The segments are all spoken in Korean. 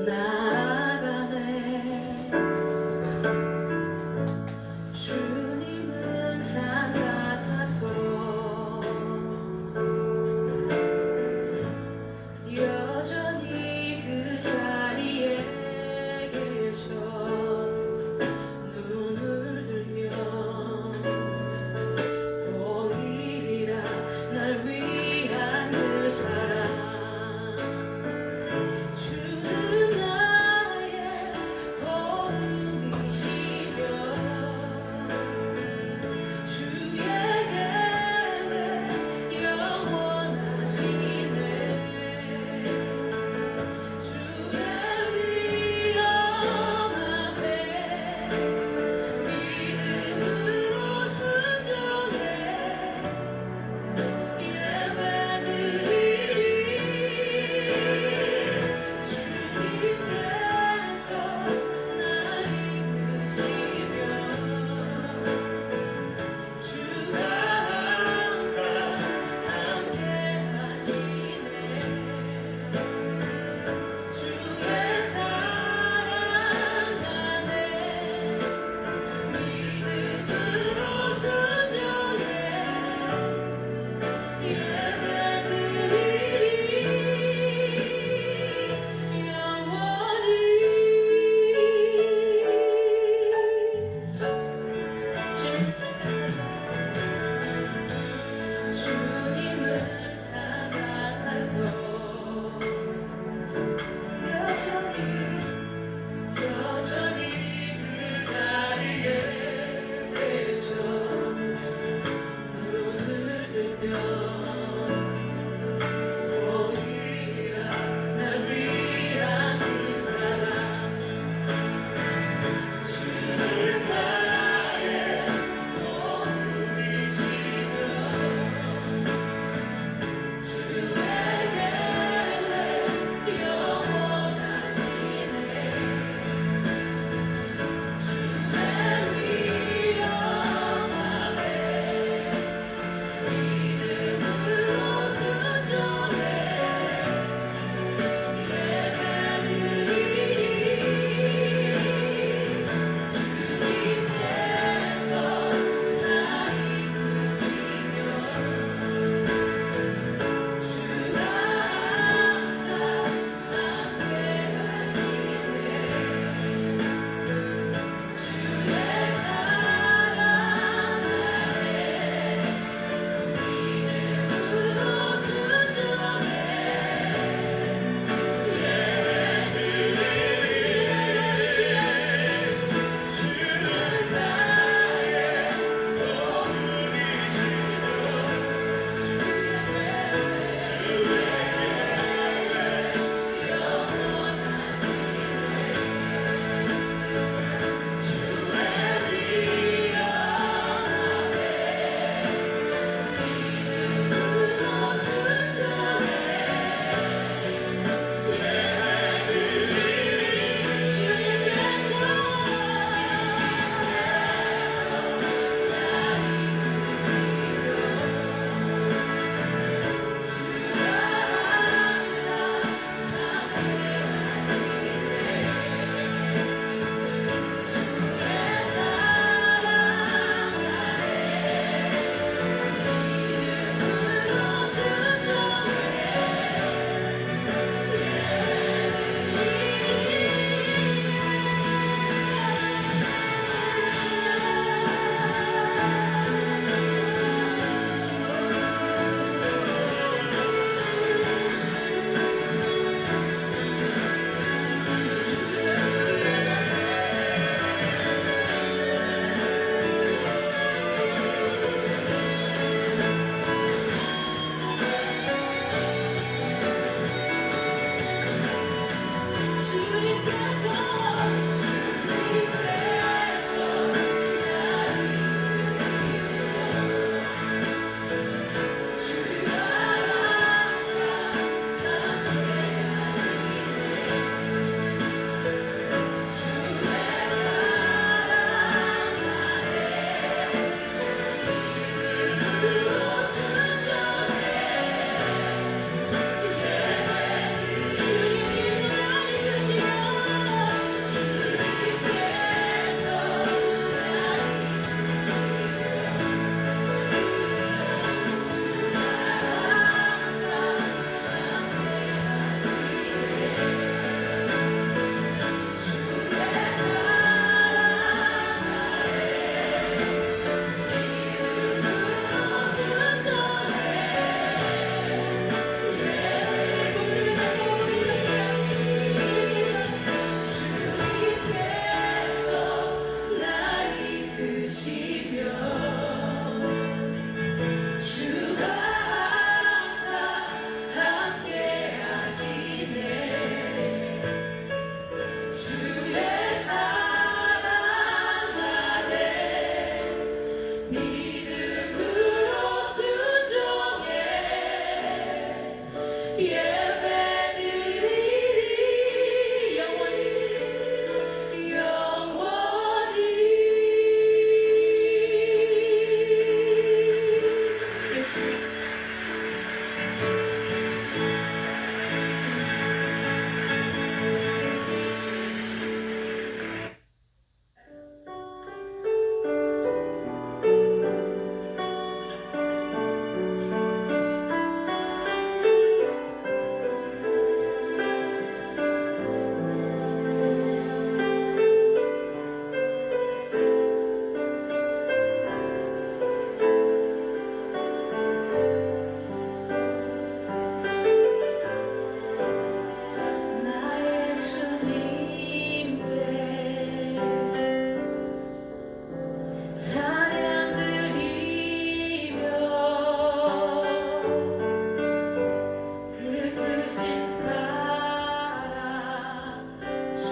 나아가네. 주님은 산 같아서 여전히 그 자리에 계셔. 눈을 들면 보이리라 날 위한 그 사랑. 주는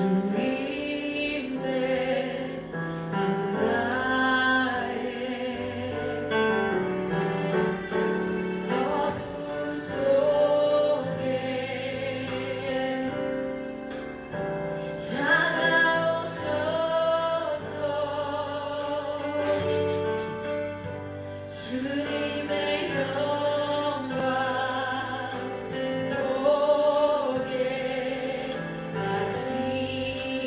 주임제 감사해 어둠 속에 찾아오셔서 주님의 영광 보게 하시네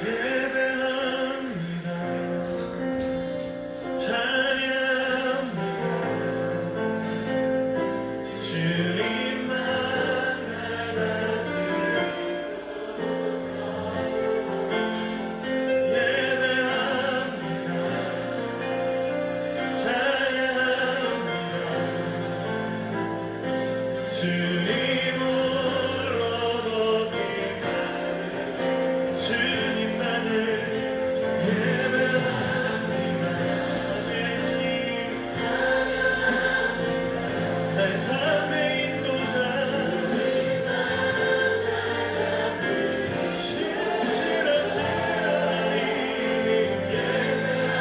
예배합니다. 찬양합니다. 주님만 알아주소서. 예배합니다. 찬양합니다. 주님 홀로 높이까지 주님만을 예배합니다. 나의 삶의 인도자 신실하신 하나님 예배합니다.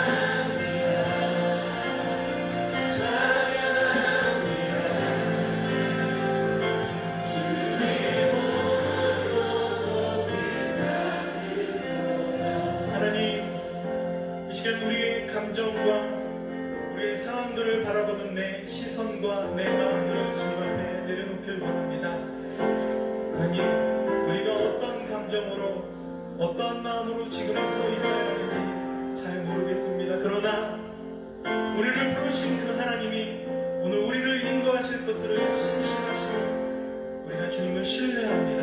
하나님, 이 시간 우리의 감정과 우리의 상황들을 바라보는 내 시선과 내 마음들을 주님 앞에 내려놓길 원합니다. 하나님, 우리가 어떤 감정으로 어떠한 마음으로 지금 서 있어야 하는지 잘 모르겠습니다. 그러나 우리를 부르신 그 하나님이 오늘 우리를 인도하실 것들을 신실하시고 우리가 주님을 신뢰합니다.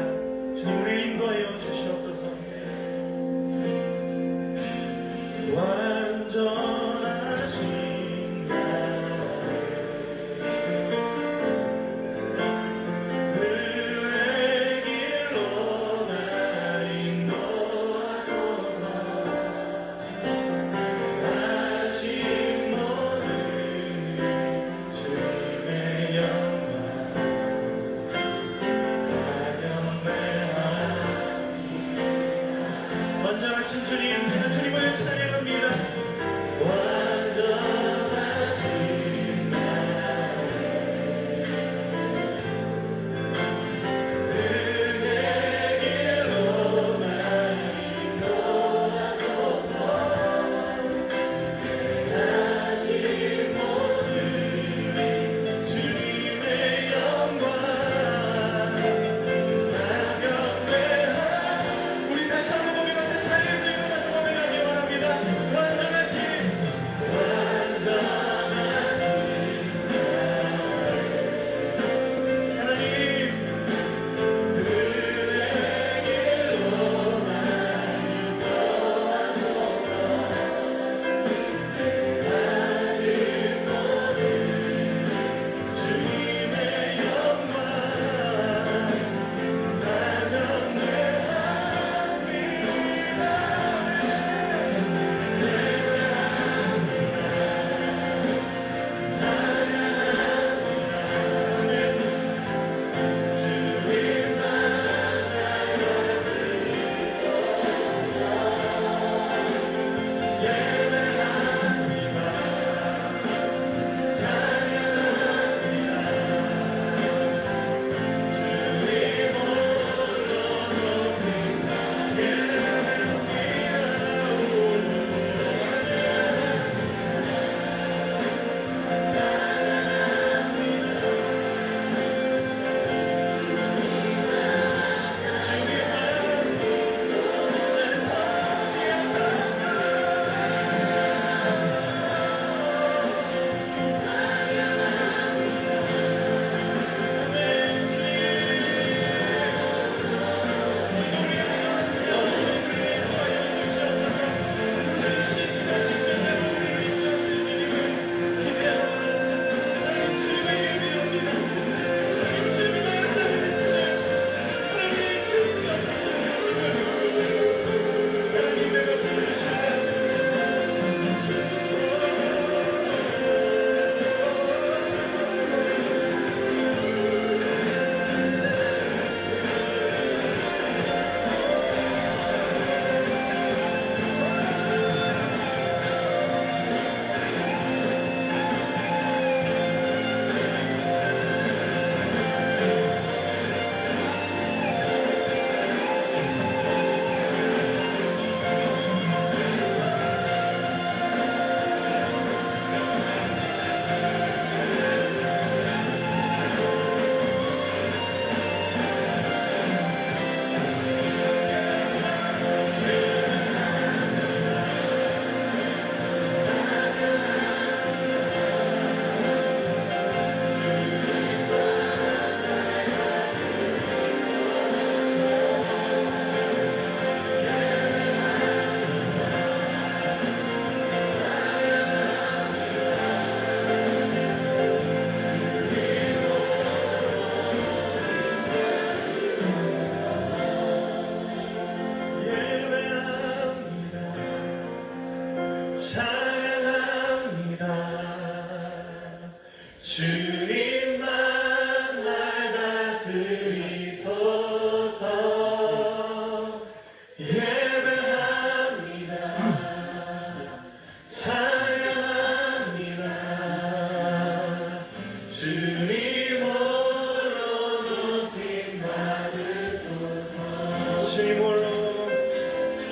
주님, 우리를 인도하여 주시옵소서. 완전하신 나의 의의 길로 날 인도하소서. 아직 모든 주님의 영광 완전하신 주님, 내가 주님을 찬양합니다. 완전하신 나의 은혜 길로 날 인도하소서. 아직 모든 주님의 영광 우리 다시 한번 고백하며 찬양해 주시고 나서 고백하기 원합니다. 완전하신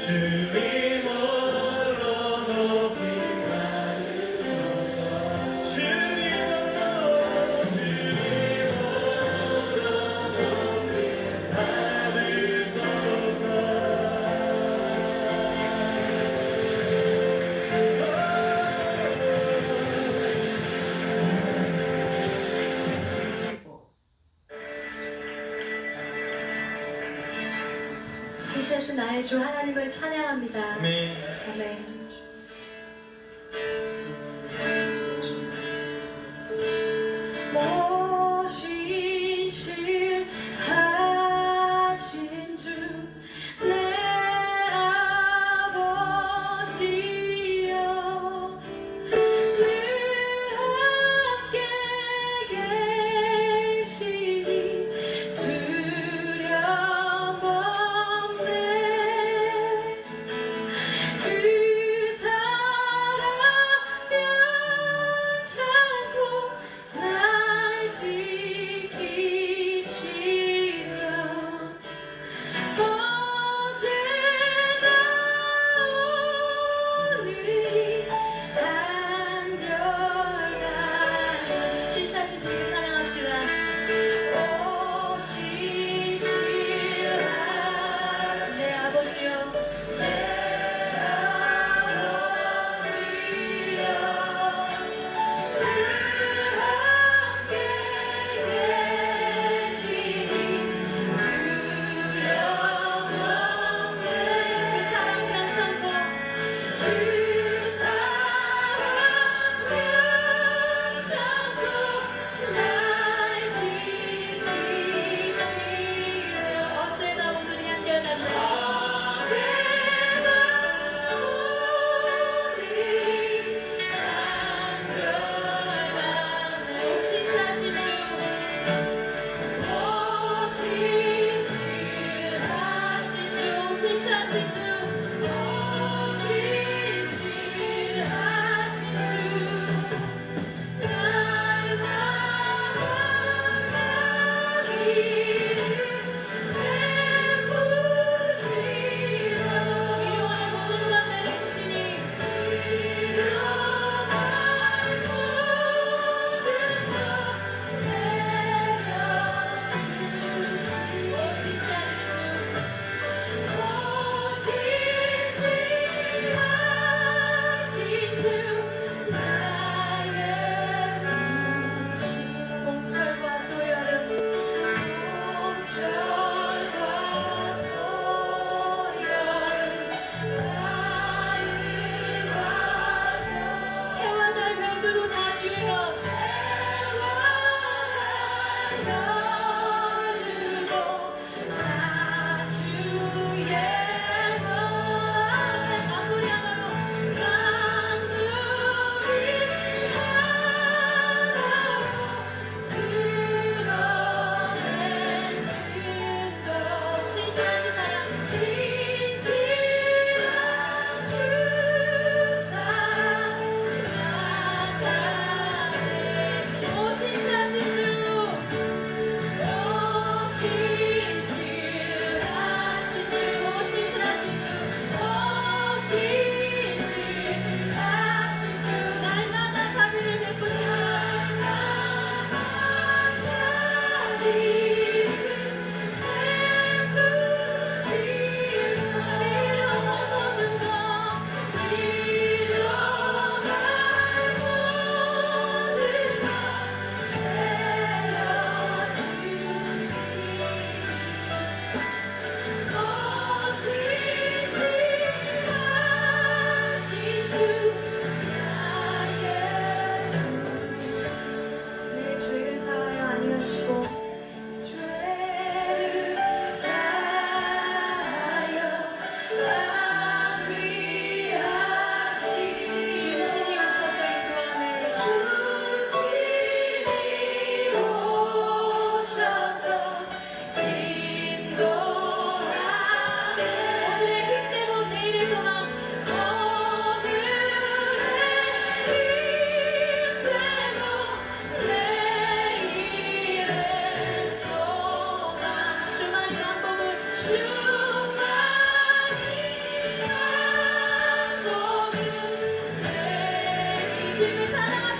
주님으로 높이 받으소서 주님으로 높이 시시하신 나의 주 하나님을 찬양합니다. 아멘. 아멘. 모신실하신 주 내 아버지여 늘 함께 계시니 두려움 없네. 그 사랑 변찮고 날 지키시며 어제나 오늘이 한결같이 시시하신 주님 찬양합시다. 오시시라 내 아버지여 내 아버지여 늘 함께 계시니 두려움 없네. 그 사랑 변찮고 그 사랑 변찮고 날 지키시며 어제나 오늘이 한결같네. 어제나 오늘이 한결같네. 오시시하신 주 오시시하신 주 오시시하신 주 오시시하신 주 날마다 자비를 베푸시며 일용할 모든 것 내려주시니 일용할 모든 것 내려주시니 오시시하신 주 오시시하신 주 나의 구주 봄철과 또 여름 봄철과 또 여름 가을과 해와 달 별들도 다 주의 것 해와 달 별들도 다 주의 것 만물이 하나로 드러낸 증거 신실한 주 사랑 신실한 주 사랑 나타내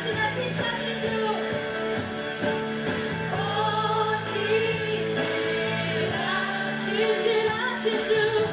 신실하신 주 신실하신 주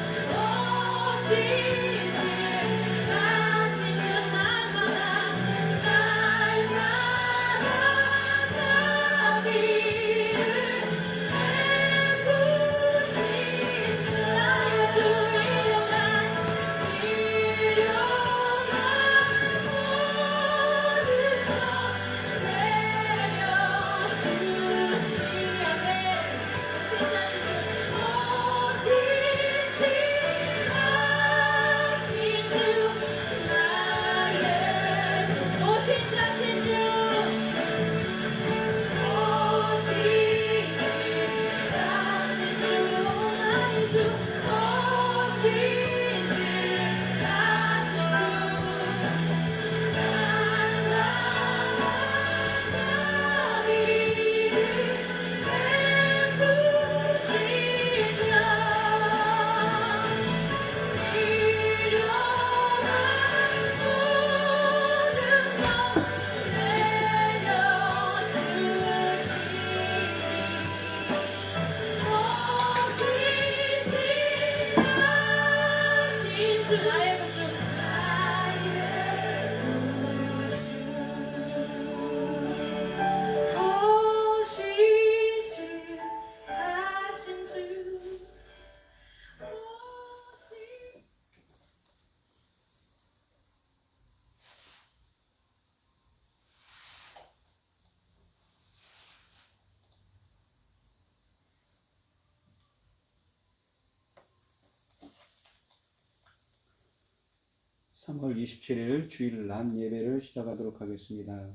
삼 월 27일 주일 낮 예배를 시작하도록 하겠습니다.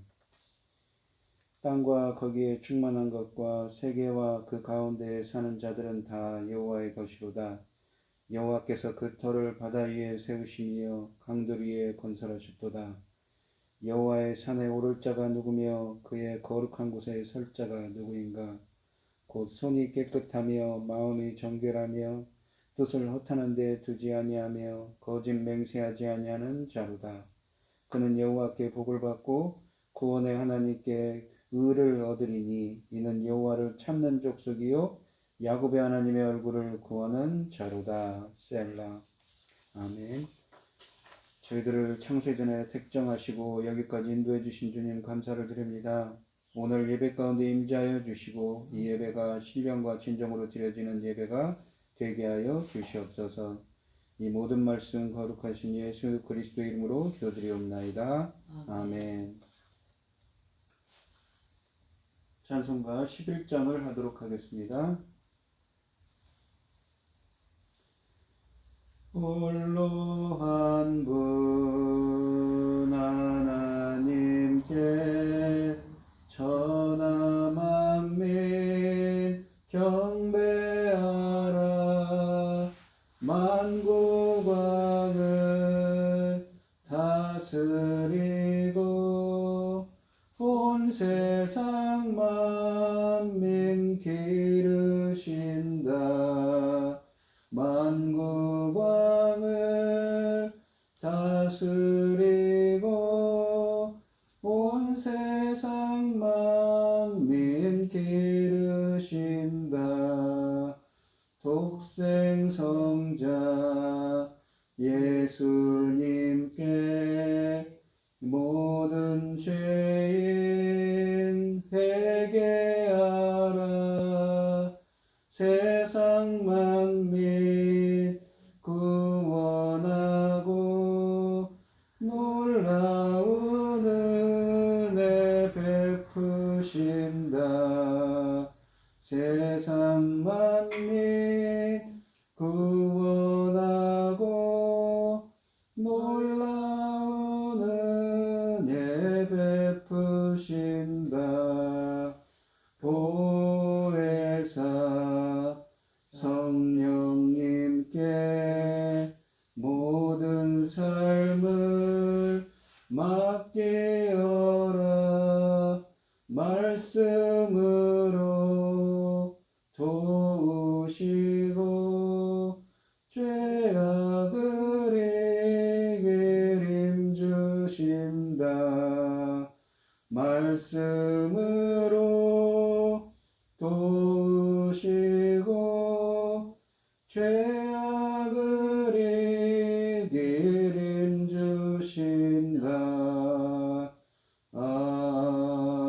땅과 거기에 충만한 것과 세계와 그 가운데에 사는 자들은 다 여호와의 것이로다. 여호와께서 그 터를 바다 위에 세우시며 강들 위에 건설하셨도다. 여호와의 산에 오를 자가 누구며 그의 거룩한 곳에 설 자가 누구인가? 곧 손이 깨끗하며 마음이 정결하며 뜻을 허탄한 데 두지 아니하며 거짓 맹세하지 아니하는 자로다. 그는 여호와께 복을 받고 구원의 하나님께 의를 얻으리니 이는 여호와를 찾는 족속이요 야곱의 하나님의 얼굴을 구하는 자로다. 셀라. 아멘. 저희들을 창세 전에 택정하시고 여기까지 인도해 주신 주님 감사를 드립니다. 오늘 예배 가운데 임재하여 주시고 이 예배가 신령과 진정으로 드려지는 예배가 되게 하여 주시옵소서. 이 모든 말씀 거룩하신 예수 그리스도 이름으로 기도드리옵나이다. 아멘. 찬송가 11장을 하도록 하겠습니다. 홀로 한 분 하나님께 천하 만민 경배하라. 만국왕을 다스리고 온 세상 만민 기르신다. 만국왕을 다스리고 온 세상 만민 기르신다. 독생성자 예수님께 모든 죄인 회개하라. 세상 만민 구원하고 놀라운 은혜 베푸신다. 세상 만민 구원하고 놀라운 은혜 베푸신다. 보혜사 성령님께 모든 삶을 맡기어라. 말씀으로 도우시고 죄악을 이길 힘 주신다. 말씀으로 도우시고 죄악을 이기림 주신다. 아멘.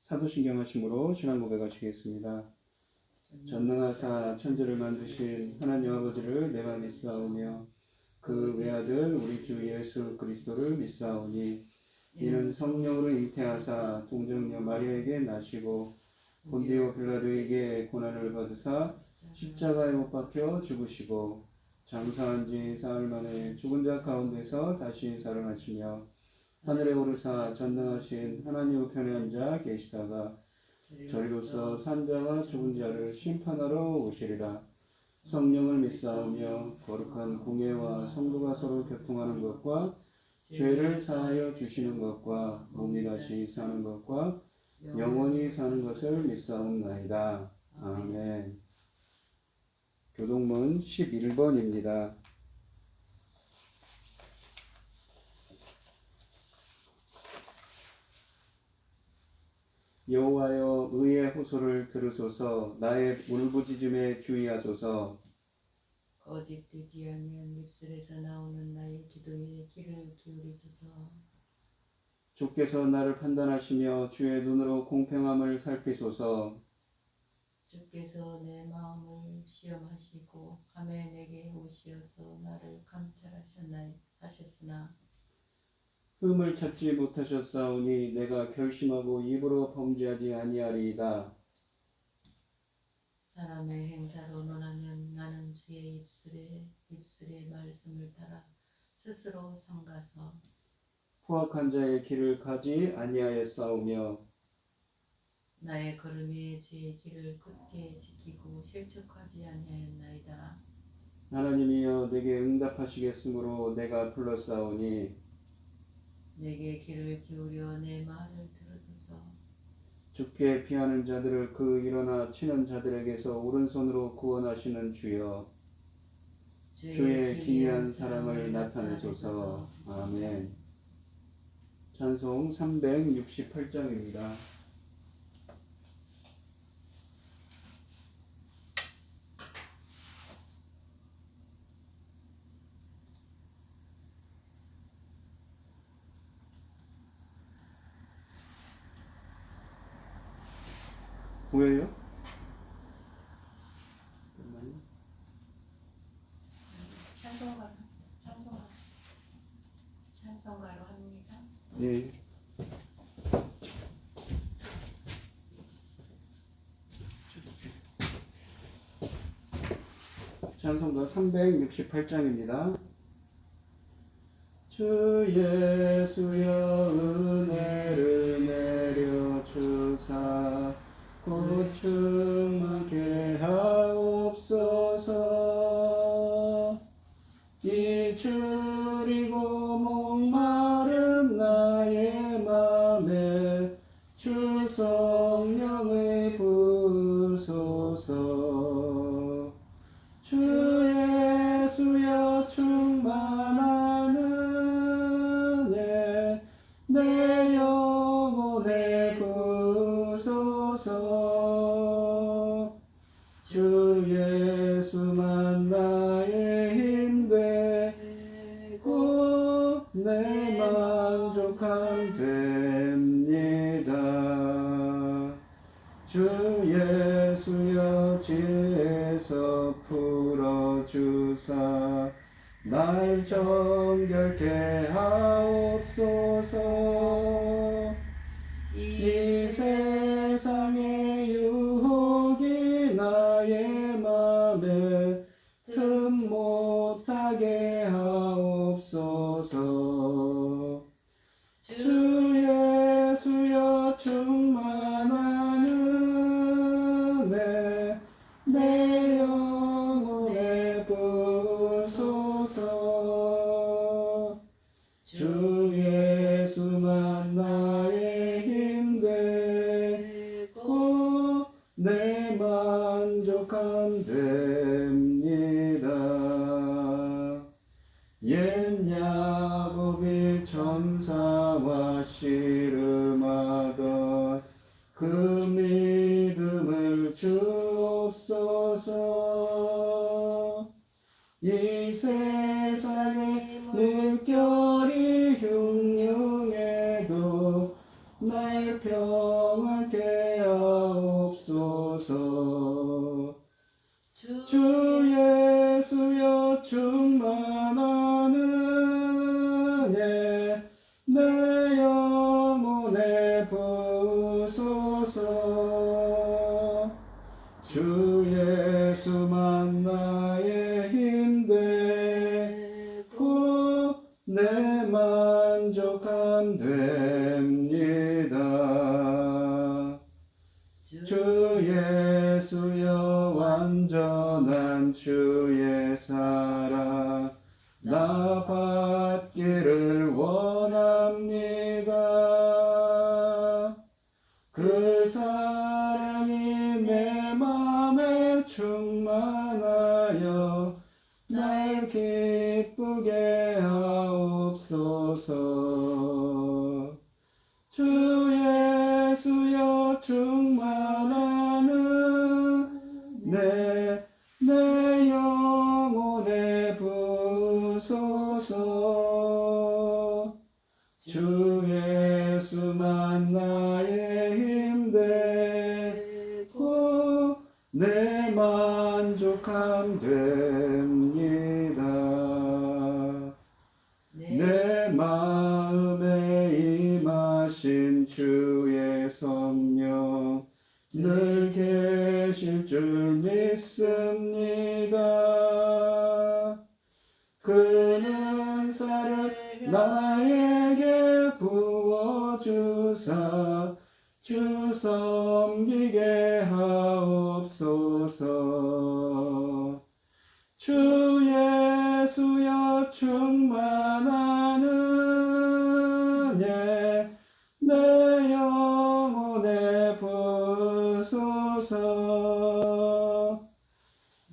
사도신경 하심으로 신앙 고백하시겠습니다. 전능하사 천지를 만드신 하나님 아버지를 내가 믿사오며 그 외아들 우리 주 예수 그리스도를 믿사오니 이는 성령으로 잉태하사 동정녀 마리아에게 나시고 본디오 빌라도에게 고난을 받으사 십자가에 못 박혀 죽으시고 장사한 지 사흘 만에 죽은 자 가운데서 다시 살아나시며 하늘에 오르사 전능하신 하나님 우편에 앉아 계시다가 저희로서 산자와 죽은 자를 심판하러 오시리라. 성령을 믿사오며 거룩한 공예와 성도가 서로 교통하는 것과 죄를 사하여 주시는 것과 몸이 다시 사는 것과 영원히 사는 것을 믿사옵나이다. 아멘. 교동문 11번입니다. 여호와여 의의 호소를 들으소서. 나의 울부짖음에 주의하소서. 거짓되지 않는 입술에서 나오는 나의 기도에 귀를 기울이소서. 주께서 나를 판단하시며 주의 눈으로 공평함을 살피소서. 주께서 내 마음을 시험하시고 밤에 내게 오시어서 나를 감찰하셨으나 흠을 찾지 못하셨사오니 내가 결심하고 입으로 범죄하지 아니하리이다. 사람의 행사로 논하면 나는 주의 입술의 말씀을 따라 스스로 삼가서 포악한 자의 길을 가지 아니하였사오며 나의 걸음이 주의 길을 굳게 지키고 실족하지 아니하였나이다. 하나님이여 내게 응답하시겠으므로 내가 불렀사오니 내게 귀를 기울여 내 말을 들으소서. 주께 피하는 자들을 그 일어나 치는 자들에게서 오른손으로 구원하시는 주여 주의 기이한 사랑을 나타내소서. 아멘. 찬송 368장입니다. 보여요? 찬송가로 합니다. 네. 찬송가 368장입니다. 주 예수여 은혜를 내려 주사 곧 충만케 하옵소서. 이 줄이고 목마른 나의 맘에 주 성령을 부으소서. 주 예수여 충만한 은혜 내 영혼에 부으소서. 주 예수만 나의 힘 되고 내 만족함 됩니다. 주 예수여 지에서 풀어주사 날 정결케 하옵소서. 이 세상의 유혹이 나의 맘에 틈 못하게 하옵소서. 주 예수여 충만한 은혜 내 영혼에 부으소서. 주 예수만 나의 힘 되고 내 만족함 됩니다. 옛 점사와 씨름하던 그 믿음을 주옵소서. 이 세상의 물결이 흉흉해도 날 평안케 하옵소서. 주 예수여 충만한 은혜 내 영혼에 부으소서. 주 예수만 나의 힘 되고 내 만족함 됩니다. 주 예수여 완전한 주의 사랑 나 받기를 원합니다. 그 사랑이 내 맘에 충만하여 날 기쁘게 하옵소서. 주 예수여 충만한 은혜 내 영혼에 부으소서. 주 예수만 나의 힘 되고 내 만족함 됩니다. 내 마음에 임하신 주의 성령 늘 계실 줄 믿습니다. 그 은사를 나에게 부어주사 주 섬기게 하옵소서. 주 예수여 충만한 은혜 내 영혼에 부으소서.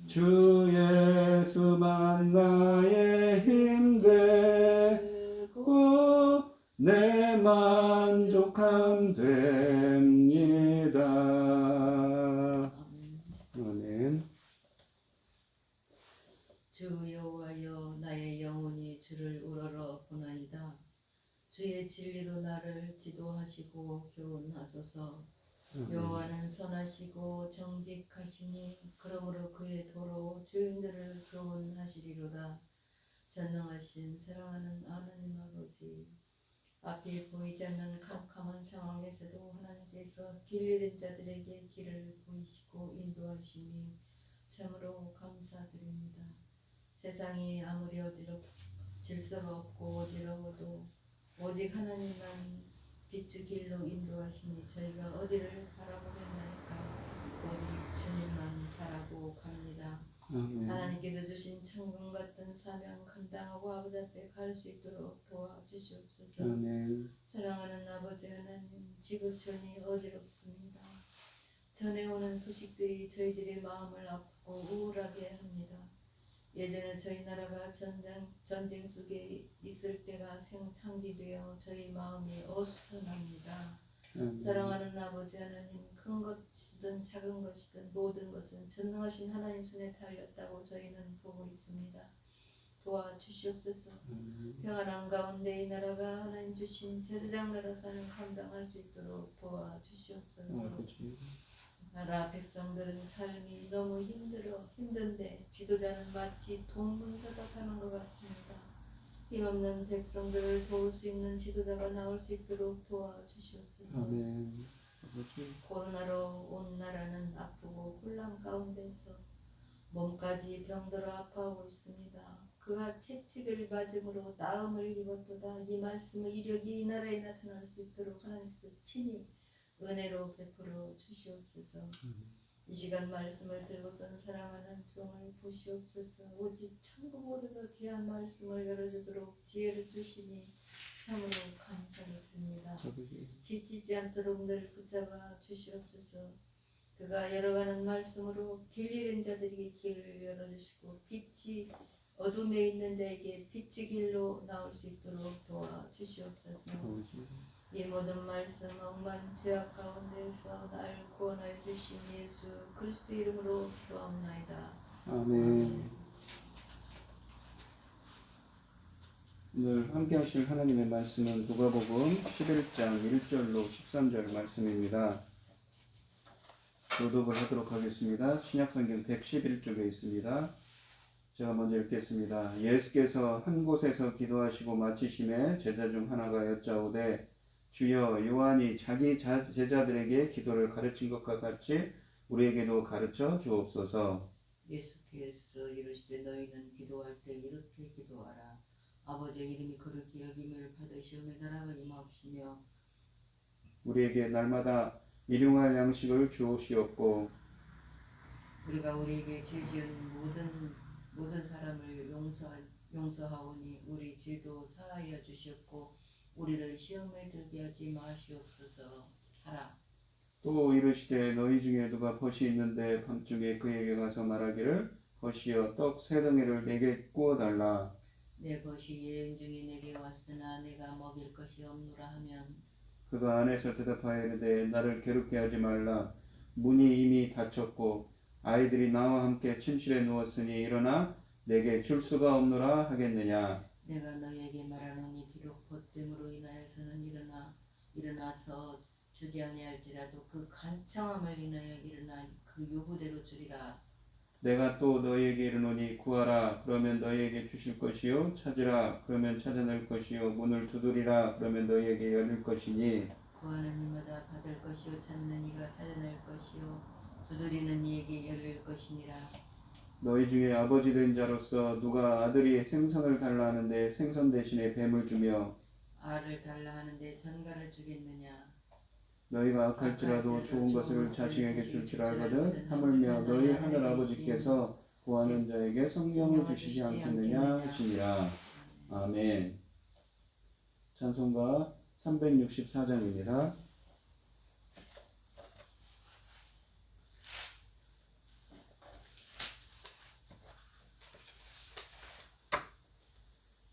주 예수만 나의 힘 되고 내 만족함 됩니다. 아멘. 주 여호와여 나의 영혼이 주를 우러러 보나이다. 주의 진리로 나를 지도하시고 교훈하소서. 여호와는 선하시고 정직하시니 그러므로 그의 도로 주인들을 교훈하시리로다. 전능하신 사랑하는 하나님 아버지, 앞이 보이지 않는 캄캄한 상황에서도 하나님께서 길 잃은 자들에게 길을 보이시고 인도하시니 참으로 감사드립니다. 세상이 아무리 질서가 없고 어지러워도 오직 하나님만 빛의 길로 인도하시니 저희가 어디를 바라보겠나이까. 오직 주님만 바라고 갑니다. 아멘. 하나님께서 주신 천국 같은 사명 감당하고 아버지 앞에 갈 수 있도록 도와주시옵소서. 아멘. 사랑하는 아버지 하나님, 지구촌이 어지럽습니다. 전해오는 소식들이 저희들의 마음을 아프고 우울하게 합니다. 예전에 저희 나라가 전쟁 속에 있을 때가 상기되어 저희 마음이 어수선합니다. 사랑하는 아버지 하나님, 큰 것이든 작은 것이든 모든 것은 전능하신 하나님 손에 달렸다고 저희는 보고 있습니다. 도와주시옵소서. 평안한 가운데 이 나라가 하나님 주신 제사장 나라사는 감당할 수 있도록 도와주시옵소서. 나라 백성들은 삶이 너무 힘든데 지도자는 마치 동문서답하는 것 같습니다. 힘없는 백성들을 도울 수 있는 지도자가 나올 수 있도록 도와주시옵소서. 아멘. 코로나로 온 나라는 아프고 혼란 가운데서 몸까지 병들어 아파하고 있습니다. 그가 채찍을 맞음으로 나음을 입었도다. 이 말씀의 이력이 이 나라에 나타날 수 있도록 하나님께서 친히 은혜로 베풀어 주시옵소서. 이 시간 말씀을 들고선 사랑하는 종을 보시옵소서. 오직 천국보다도 귀한 말씀을 열어주도록 지혜를 주시니 참으로 감사를 드립니다. 지치지 않도록 늘 붙잡아 주시옵소서. 그가 열어가는 말씀으로 길 잃은 자들에게 길을 열어주시고 빛이 어둠에 있는 자에게 빛의 길로 나올 수 있도록 도와 주시옵소서. 이 모든 말씀 억만 죄악 가운데서 날 구원하여 주신 예수 그리스도 이름으로 기도합나이다. 아멘. 오늘 함께 하실 하나님의 말씀은 누가복음 11장 1절로 13절 말씀입니다. 교독을 하도록 하겠습니다. 신약성경 111쪽에 있습니다. 제가 먼저 읽겠습니다. 예수께서 한 곳에서 기도하시고 마치심에 제자 중 하나가 여짜오되 주여 요한이 자기 제자들에게 기도를 가르친 것과 같이 우리에게도 가르쳐 주옵소서. 예수께서 이르시되 너희는 기도할 때 이렇게 기도하라. 아버지의 이름이 거룩히 여김을 받으시오며 나라가 임하옵시며 우리에게 날마다 일용할 양식을 주옵시옵고 우리가 우리에게 죄 지은 모든 사람을 용서하오니 우리 죄도 사하여 주시옵고 우리를 시험에 들게 하지 마시옵소서 하라. 또 이르시되 너희 중에 누가 벗이 있는데 밤중에 그에게 가서 말하기를 벗이여 떡 세 덩이를 내게 구워달라. 내 벗이 여행 중에 내게 왔으나 내가 먹일 것이 없노라 하면 그가 안에서 대답하여 이르되 나를 괴롭게 하지 말라. 문이 이미 닫혔고 아이들이 나와 함께 침실에 누웠으니 일어나 내게 줄 수가 없노라 하겠느냐. 내가 너희에게 말하노니 비록 벗됨으로 인하여서는 일어나서 주지 아니할지라도 그 간청함을 인하여 일어나 그 요구대로 주리라. 내가 또 너희에게 이르노니 구하라 그러면 너희에게 주실 것이요 찾으라 그러면 찾아낼 것이요 문을 두드리라 그러면 너희에게 열릴 것이니 구하는 이마다 받을 것이요 찾는 이가 찾아낼 것이요 두드리는 이에게 열릴 것이니라. 너희 중에 아버지 된 자로서 누가 아들이 생선을 달라 하는데 생선 대신에 뱀을 주며 알을 달라 하는데 전갈을 주겠느냐. 너희가 악할지라도 좋은 것을 자식에게 줄 줄 알거든 하물며 너희 하늘 아버지께서 구하는 자에게 성령을 주시지 않겠느냐 하시니라. 아멘. 찬송가 364장입니다.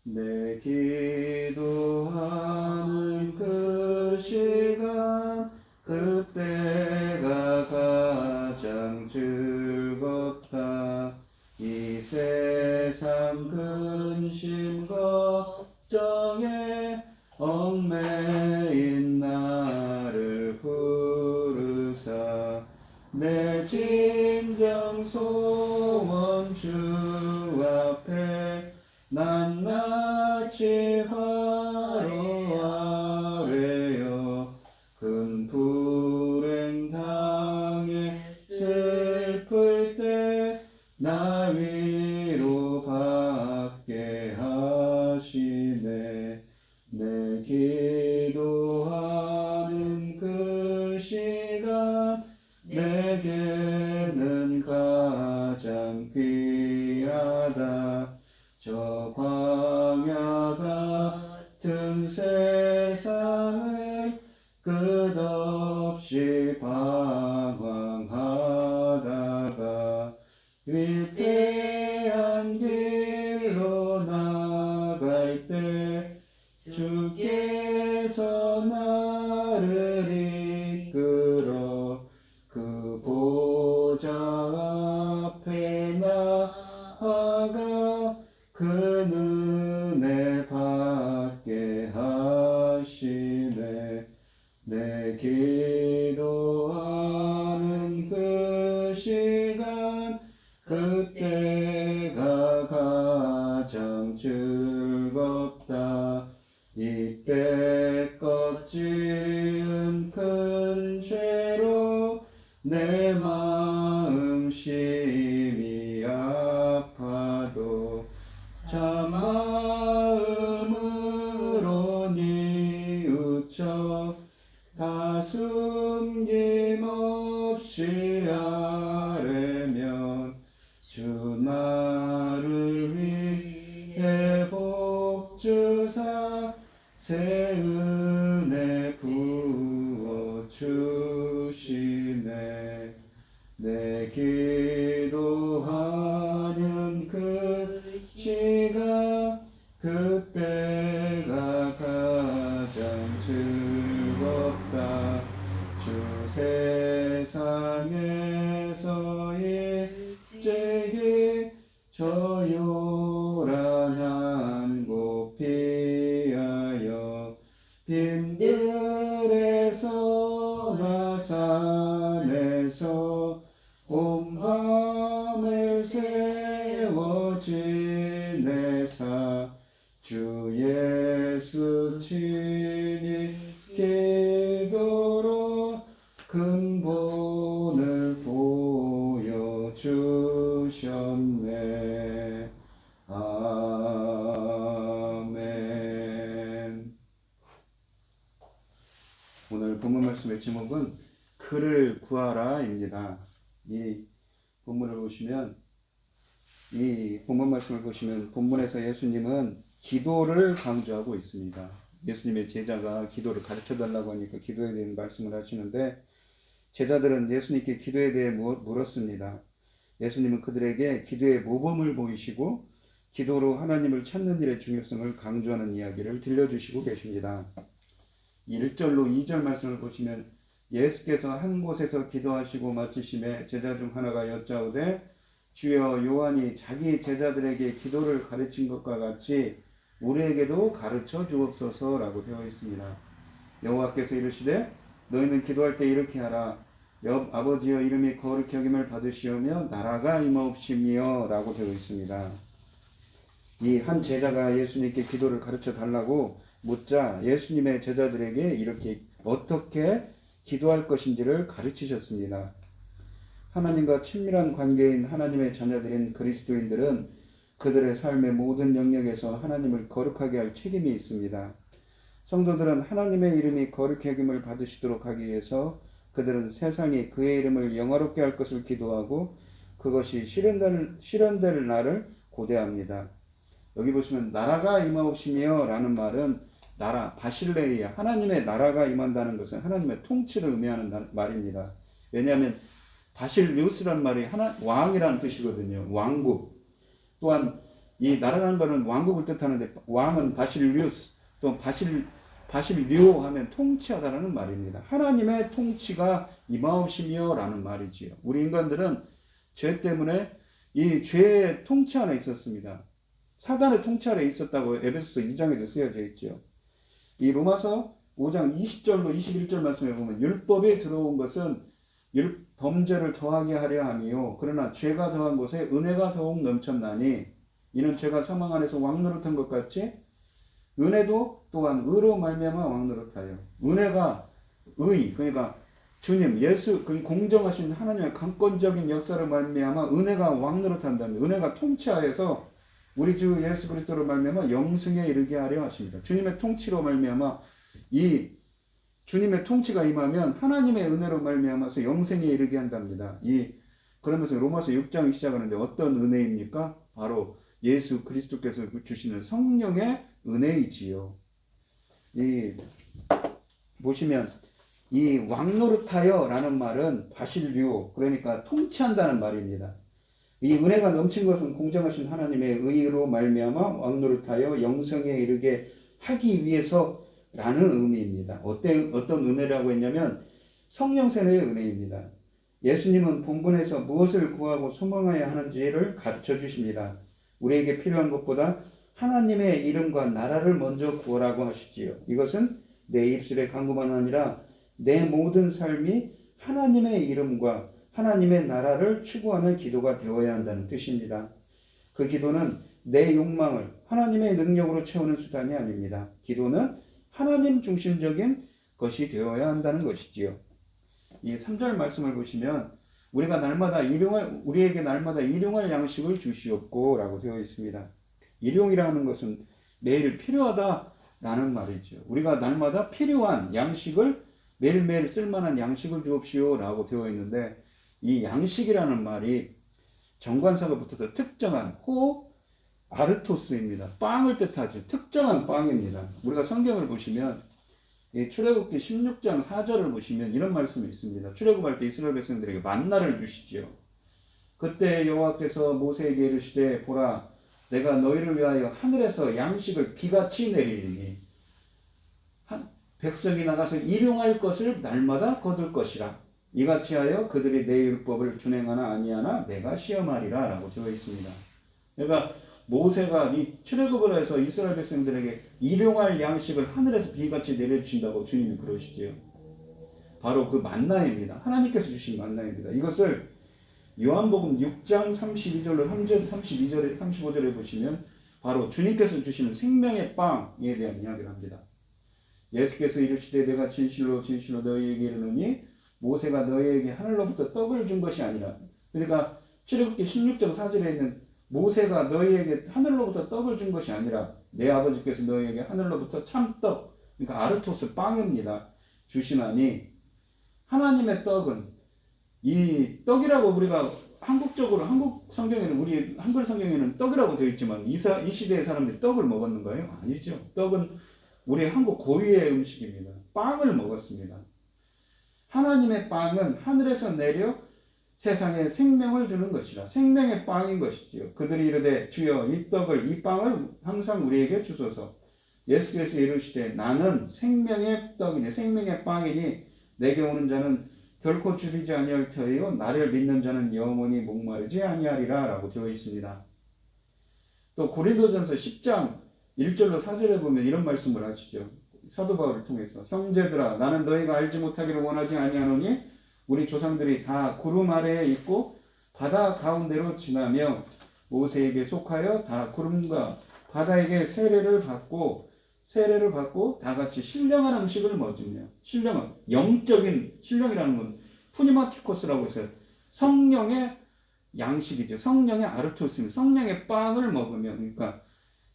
내 기도하는 그 시간 그때가 가장 즐겁다. 이 세상 근심 걱정에 얽매인 나를 부르사 내 진정 소원 주 앞에 낱낱이 바로 아뢰어 큰 불행 당해 슬플 때 나 위로 받게 하시네. 내 기도하는 그 시간 내게는 가장 귀하다. 저 광야 같은 세상을 끝없이 방황하다가 위태한 길로 나갈 때 주께서 나를 이끌어 그 보좌 앞에 나아가 그 은혜 받게 하시네. 내 기도하는 그 시간 그때가 가장 즐겁다. 이때껏 지은 큰 죄로 내 마음 심히 아파도 참 마음으로 뉘우쳐 다 숨김없이 아뢰면 주 나를 위해 복 주사 새 은혜 부어 주시네. 내 기도하는 그 시간 저 요란한 곳 피하여 빈들에서 마산에서 온 밤을 세워 지내사 주 예수 친히 기도로 근본을 보여주셨네. 아멘. 오늘 본문 말씀의 제목은 그를 구하라입니다. 이 본문을 보시면, 이 본문 말씀을 보시면 본문에서 예수님은 기도를 강조하고 있습니다. 예수님의 제자가 기도를 가르쳐 달라고 하니까 기도에 대한 말씀을 하시는데, 제자들은 예수님께 기도에 대해 물었습니다. 예수님은 그들에게 기도의 모범을 보이시고 기도로 하나님을 찾는 일의 중요성을 강조하는 이야기를 들려주시고 계십니다. 1절로 2절 말씀을 보시면 예수께서 한 곳에서 기도하시고 마치심에 제자 중 하나가 여짜오되 주여 요한이 자기 제자들에게 기도를 가르친 것과 같이 우리에게도 가르쳐 주옵소서라고 되어 있습니다. 여호와께서 이르시되 너희는 기도할 때 이렇게 하라. 아버지여 이름이 거룩히 여김을 받으시오며 나라가 임하옵시며 라고 되어 있습니다. 이 한 제자가 예수님께 기도를 가르쳐 달라고 묻자 예수님의 제자들에게 이렇게 어떻게 기도할 것인지를 가르치셨습니다. 하나님과 친밀한 관계인 하나님의 자녀들인 그리스도인들은 그들의 삶의 모든 영역에서 하나님을 거룩하게 할 책임이 있습니다. 성도들은 하나님의 이름이 거룩히 여김을 받으시도록 하기 위해서 그들은 세상이 그의 이름을 영화롭게 할 것을 기도하고 그것이 실현될 날을 고대합니다. 여기 보시면 나라가 임하옵시며 라는 말은 나라, 바실레이아, 하나님의 나라가 임한다는 것은 하나님의 통치를 의미하는 말입니다. 왜냐하면 바실리우스란 말이 왕이라는 뜻이거든요. 왕국. 또한 이 나라라는 말은 왕국을 뜻하는데 왕은 바실리우스, 또 바실리오 하면 통치하다라는 말입니다. 하나님의 통치가 임하옵시며 라는 말이지요. 우리 인간들은 죄 때문에 이 죄의 통치 안에 있었습니다. 사단의 통치 아래 있었다고 에베소서 2장에도 쓰여져 있죠. 이 로마서 5장 20절로 21절 말씀에 보면 율법이 들어온 것은 범죄를 더하게 하려 함이요 그러나 죄가 더한 곳에 은혜가 더욱 넘쳤나니 이는 죄가 사망 안에서 왕노릇한 것 같이 은혜도 또한 의로 말미암아 왕노릇하여 은혜가 의 그러니까 주님 예수 그 공정하신 하나님의 강권적인 역사를 말미암아 은혜가 왕노릇한다면 은혜가 통치하여서 우리 주 예수 그리스도로 말미암아 영생에 이르게 하려 하십니다. 주님의 통치로 말미암아 이 주님의 통치가 임하면 하나님의 은혜로 말미암아서 영생에 이르게 한답니다. 그러면서 로마서 6장이 시작하는데 어떤 은혜입니까? 바로 예수 그리스도께서 주시는 성령의 은혜이지요. 보시면 이 왕노릇하여라는 말은 바실리오 그러니까 통치한다는 말입니다. 이 은혜가 넘친 것은 공정하신 하나님의 의로 말미암아 왕노릇하여 영생에 이르게 하기 위해서라는 의미입니다. 어떤 은혜라고 했냐면 성령세례의 은혜입니다. 예수님은 본문에서 무엇을 구하고 소망해야 하는지를 가르쳐 주십니다. 우리에게 필요한 것보다 하나님의 이름과 나라를 먼저 구하라고 하시지요. 이것은 내 입술의 간구만 아니라 내 모든 삶이 하나님의 이름과 하나님의 나라를 추구하는 기도가 되어야 한다는 뜻입니다. 그 기도는 내 욕망을 하나님의 능력으로 채우는 수단이 아닙니다. 기도는 하나님 중심적인 것이 되어야 한다는 것이지요. 이 3절 말씀을 보시면 우리에게 날마다 일용할 양식을 주시옵고 라고 되어 있습니다. 일용이라는 것은 매일 필요하다라는 말이죠. 우리가 날마다 필요한 양식을 매일매일 쓸만한 양식을 주옵시오 라고 되어 있는데 이 양식이라는 말이 정관사가 붙어서 특정한 아르토스입니다. 빵을 뜻하죠. 특정한 빵입니다. 우리가 성경을 보시면 이 출애굽기 16장 4절을 보시면 이런 말씀이 있습니다. 출애굽할 때 이스라엘 백성들에게 만나를 주시지요. 그때 여호와께서 모세에게 이르시되 보라 내가 너희를 위하여 하늘에서 양식을 비같이 내리리니 백성이 나가서 일용할 것을 날마다 거둘 것이라. 이같이 하여 그들이 내 율법을 준행하나 아니하나 내가 시험하리라 라고 되어 있습니다. 그러니까 모세가 이 출애굽을 해서 이스라엘 백성들에게 일용할 양식을 하늘에서 비같이 내려주신다고 주님이 그러시지요. 바로 그 만나입니다. 하나님께서 주신 만나입니다. 이것을 요한복음 6장 32절로 32절에 35절에 보시면 바로 주님께서 주시는 생명의 빵에 대한 이야기를 합니다. 예수께서 이르시되 내가 진실로 진실로 너희에게 이르노니 모세가 너희에게 하늘로부터 떡을 준 것이 아니라, 그러니까 출애굽기 16장 4절에 있는 모세가 너희에게 하늘로부터 떡을 준 것이 아니라 내 아버지께서 너희에게 하늘로부터 참떡, 그러니까 아르토스 빵입니다, 주시나니, 하나님의 떡은 이 떡이라고 우리가 한국적으로 한국 성경에는, 우리 한글 성경에는 떡이라고 되어 있지만 이 시대의 사람들이 떡을 먹었는가요? 아니죠. 떡은 우리 한국 고유의 음식입니다. 빵을 먹었습니다. 하나님의 빵은 하늘에서 내려 세상에 생명을 주는 것이라 생명의 빵인 것이지요. 그들이 이르되 주여 이 떡을 이 빵을 항상 우리에게 주소서. 예수께서 이르시되 나는 생명의 떡이니 생명의 빵이니 내게 오는 자는 결코 줄이지 아니할 터이요 나를 믿는 자는 영원히 목마르지 아니하리라 라고 되어 있습니다. 또 고린도전서 10장 1절로 4절에 보면 이런 말씀을 하시죠. 사도 바울을 통해서 형제들아 나는 너희가 알지 못하기를 원하지 아니하노니 우리 조상들이 다 구름 아래에 있고 바다 가운데로 지나며 모세에게 속하여 다 구름과 바다에게 세례를 받고 다 같이 신령한 음식을 먹으며, 신령은 영적인, 신령이라는 건 푸니마티코스라고 해서 성령의 양식이죠. 성령의 아르토스, 성령의 빵을 먹으며, 그러니까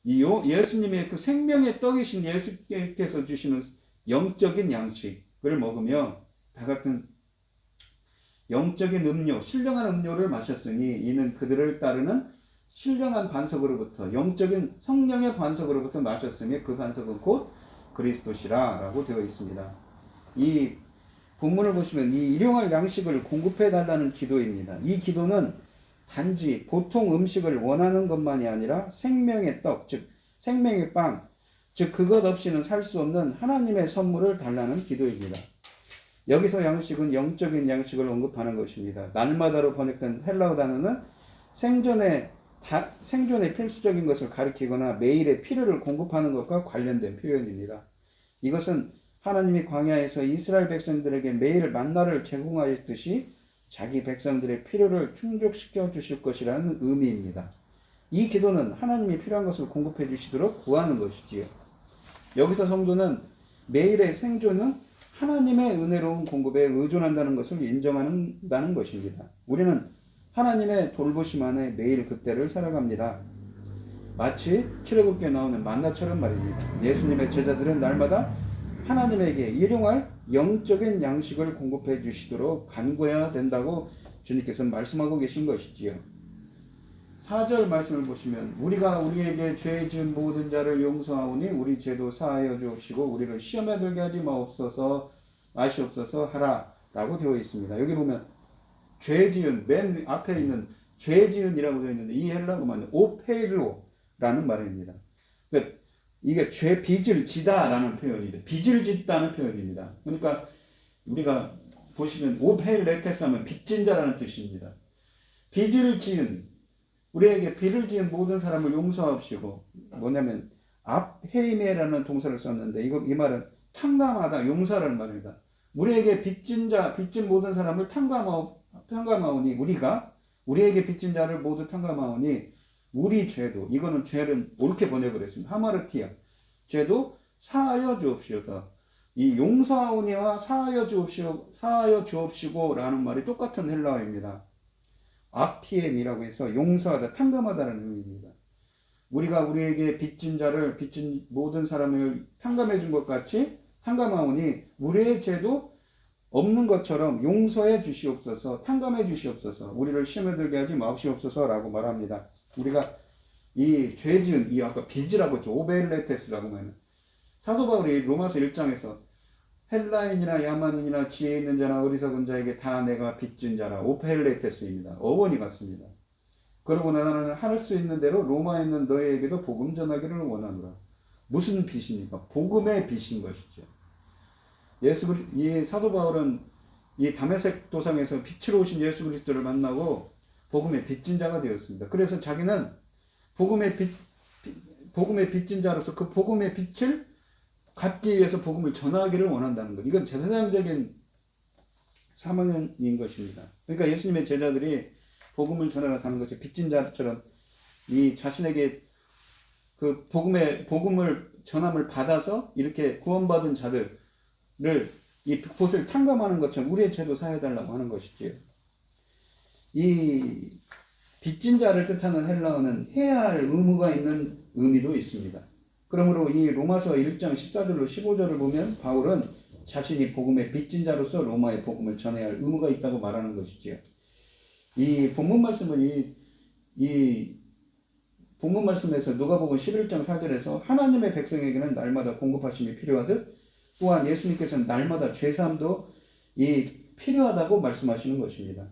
이 예수님의 그 생명의 떡이신 예수께서 주시는 영적인 양식을 먹으며 다 같은 영적인 음료, 신령한 음료를 마셨으니 이는 그들을 따르는 신령한 반석으로부터, 영적인 성령의 반석으로부터 마셨으며 그 반석은 곧 그리스도시라 라고 되어 있습니다. 이 본문을 보시면 이 일용할 양식을 공급해 달라는 기도입니다. 이 기도는 단지 보통 음식을 원하는 것만이 아니라 생명의 떡, 즉 생명의 빵, 즉 그것 없이는 살 수 없는 하나님의 선물을 달라는 기도입니다. 여기서 양식은 영적인 양식을 언급하는 것입니다. 날마다로 번역된 헬라어 단어는 생존의 필수적인 것을 가리키거나 매일의 필요를 공급하는 것과 관련된 표현입니다. 이것은 하나님이 광야에서 이스라엘 백성들에게 매일 만나를 제공하였듯이 자기 백성들의 필요를 충족시켜 주실 것이라는 의미입니다. 이 기도는 하나님이 필요한 것을 공급해 주시도록 구하는 것이지요. 여기서 성도는 매일의 생존은 하나님의 은혜로운 공급에 의존한다는 것을 인정한다는 것입니다. 우리는 하나님의 돌보심 안에 매일 그때를 살아갑니다. 마치 출애굽기에 나오는 만나처럼 말입니다. 예수님의 제자들은 날마다 하나님에게 일용할 영적인 양식을 공급해 주시도록 간구해야 된다고 주님께서는 말씀하고 계신 것이지요. 4절 말씀을 보시면 우리가 우리에게 죄 지은 모든 자를 용서하오니 우리 죄도 사하여 주옵시고 우리를 시험에 들게 하지 마시옵소서 하라 라고 되어 있습니다. 여기 보면 죄 지은, 맨 앞에 있는 죄 지은이라고 되어 있는데 이 헬라어만 오페일로라는 말입니다. 그러니까 이게 빚을 지다라는 표현입니다. 빚을 짓다는 표현입니다. 그러니까 우리가 보시면 오페일레테스 하면 빚진 자라는 뜻입니다. 빚을 지은, 우리에게 빚을 지은 모든 사람을 용서하시고, 뭐냐면 앞헤이메라는 동사를 썼는데 이 말은 탕감하다, 용서라는 말입니다. 우리에게 빚진 모든 사람을 탕감하오니 우리에게 빚진 자를 모두 탕감하오니 우리 죄도, 이거는 죄를 옳게 번역을 했습니다. 하마르티아, 죄도 사하여 주옵시오다. 이 용서하오니와 사하여 주옵시고 라는 말이 똑같은 헬라어입니다. 아피엠이라고 해서 용서하다, 탕감하다는 의미입니다. 우리가 우리에게 빚진 모든 사람을 탕감해 준 것 같이 탕감하오니 우리의 죄도 없는 것처럼 용서해 주시옵소서, 탕감해 주시옵소서, 우리를 시험에 들게 하지 마시옵소서 라고 말합니다. 우리가 이 죄 지은, 이 아까 빚이라고 했죠. 오벨레테스라고 하는 사도 바울이 로마서 1장에서 헬라인이나 야만인이나 지혜 있는 자나 어리석은 자에게 다 내가 빚진 자라, 오펠레테스입니다. 어원이 같습니다. 그러고 나는 할 수 있는 대로 로마에 있는 너희에게도 복음 전하기를 원하노라. 무슨 빚입니까? 복음의 빚인 것이죠. 이 사도 바울은 이 다메섹 도상에서 빛으로 오신 예수 그리스도를 만나고 복음의 빚진 자가 되었습니다. 그래서 자기는 복음의 빚진 자로서 그 복음의 빛을 갚기 위해서 복음을 전하기를 원한다는 것. 이건 제사장적인 사명인 것입니다. 그러니까 예수님의 제자들이 복음을 전하러 가는 것이 빚진 자처럼 이 자신에게 그 복음을 전함을 받아서 이렇게 구원받은 자들을 이 봇을 탕감하는 것처럼 우리의 죄도 사해달라고 하는 것이지요. 이 빚진 자를 뜻하는 헬라어는 해야 할 의무가 있는 의미도 있습니다. 그러므로 이 로마서 1장 14절로 15절을 보면 바울은 자신이 복음의 빚진 자로서 로마의 복음을 전해야 할 의무가 있다고 말하는 것이지요. 이 본문 말씀은 이 본문 말씀에서 누가복음 11장 4절에서 하나님의 백성에게는 날마다 공급하심이 필요하듯 또한 예수님께서는 날마다 죄사함도 필요하다고 말씀하시는 것입니다.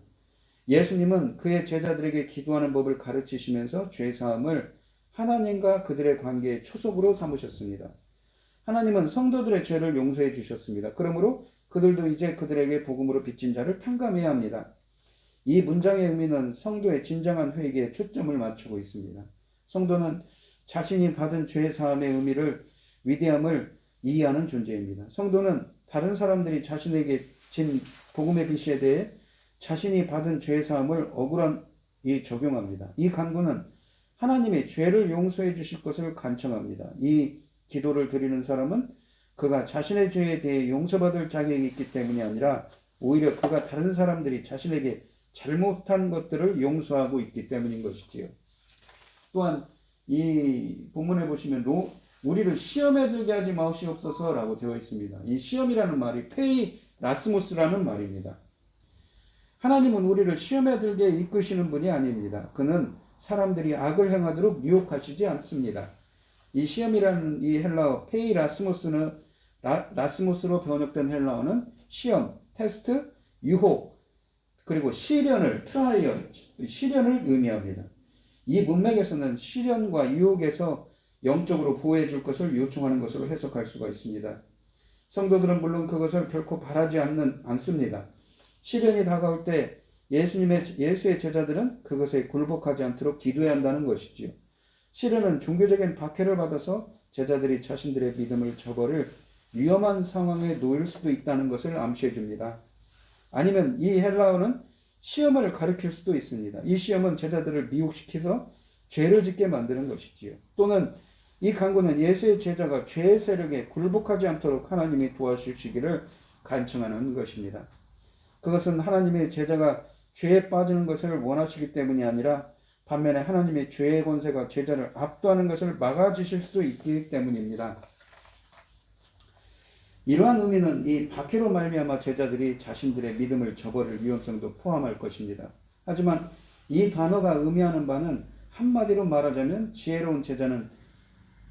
예수님은 그의 제자들에게 기도하는 법을 가르치시면서 죄사함을 하나님과 그들의 관계의 초석으로 삼으셨습니다. 하나님은 성도들의 죄를 용서해 주셨습니다. 그러므로 그들도 이제 그들에게 복음으로 빚진 자를 탕감해야 합니다. 이 문장의 의미는 성도의 진정한 회개에 초점을 맞추고 있습니다. 성도는 자신이 받은 죄 사함의 위대함을 이해하는 존재입니다. 성도는 다른 사람들이 자신에게 진 복음의 빚에 대해 자신이 받은 죄 사함을 억울히 적용합니다. 이 간구는 하나님의 죄를 용서해 주실 것을 간청합니다. 이 기도를 드리는 사람은 그가 자신의 죄에 대해 용서받을 자격이 있기 때문이 아니라 오히려 그가 다른 사람들이 자신에게 잘못한 것들을 용서하고 있기 때문인 것이지요. 또한 이 본문에 보시면 우리를 시험에 들게 하지 마시옵소서라고 되어 있습니다. 이 시험이라는 말이 페이라스모스라는 말입니다. 하나님은 우리를 시험에 들게 이끄시는 분이 아닙니다. 그는 사람들이 악을 행하도록 유혹하시지 않습니다. 이 시험이라는 이 헬라어 페이라스모스는 라스모스로 번역된 헬라어는 시험, 테스트, 유혹, 그리고 시련을 의미합니다. 이 문맥에서는 시련과 유혹에서 영적으로 보호해 줄 것을 요청하는 것으로 해석할 수가 있습니다. 성도들은 물론 그것을 결코 바라지 않습니다. 시련이 다가올 때 예수의 제자들은 그것에 굴복하지 않도록 기도해야 한다는 것이지요. 시련은 종교적인 박해를 받아서 제자들이 자신들의 믿음을 저버릴 위험한 상황에 놓일 수도 있다는 것을 암시해 줍니다. 아니면 이 헬라어는 시험을 가리킬 수도 있습니다. 이 시험은 제자들을 미혹시켜서 죄를 짓게 만드는 것이지요. 또는 이 간구는 예수의 제자가 죄의 세력에 굴복하지 않도록 하나님이 도와주시기를 간청하는 것입니다. 그것은 하나님의 제자가 죄에 빠지는 것을 원하시기 때문이 아니라 반면에 하나님의 죄의 권세가 제자를 압도하는 것을 막아주실 수 있기 때문입니다. 이러한 의미는 이 박해로 말미암아 제자들이 자신들의 믿음을 저버릴 위험성도 포함할 것입니다. 하지만 이 단어가 의미하는 바는 한마디로 말하자면 지혜로운 제자는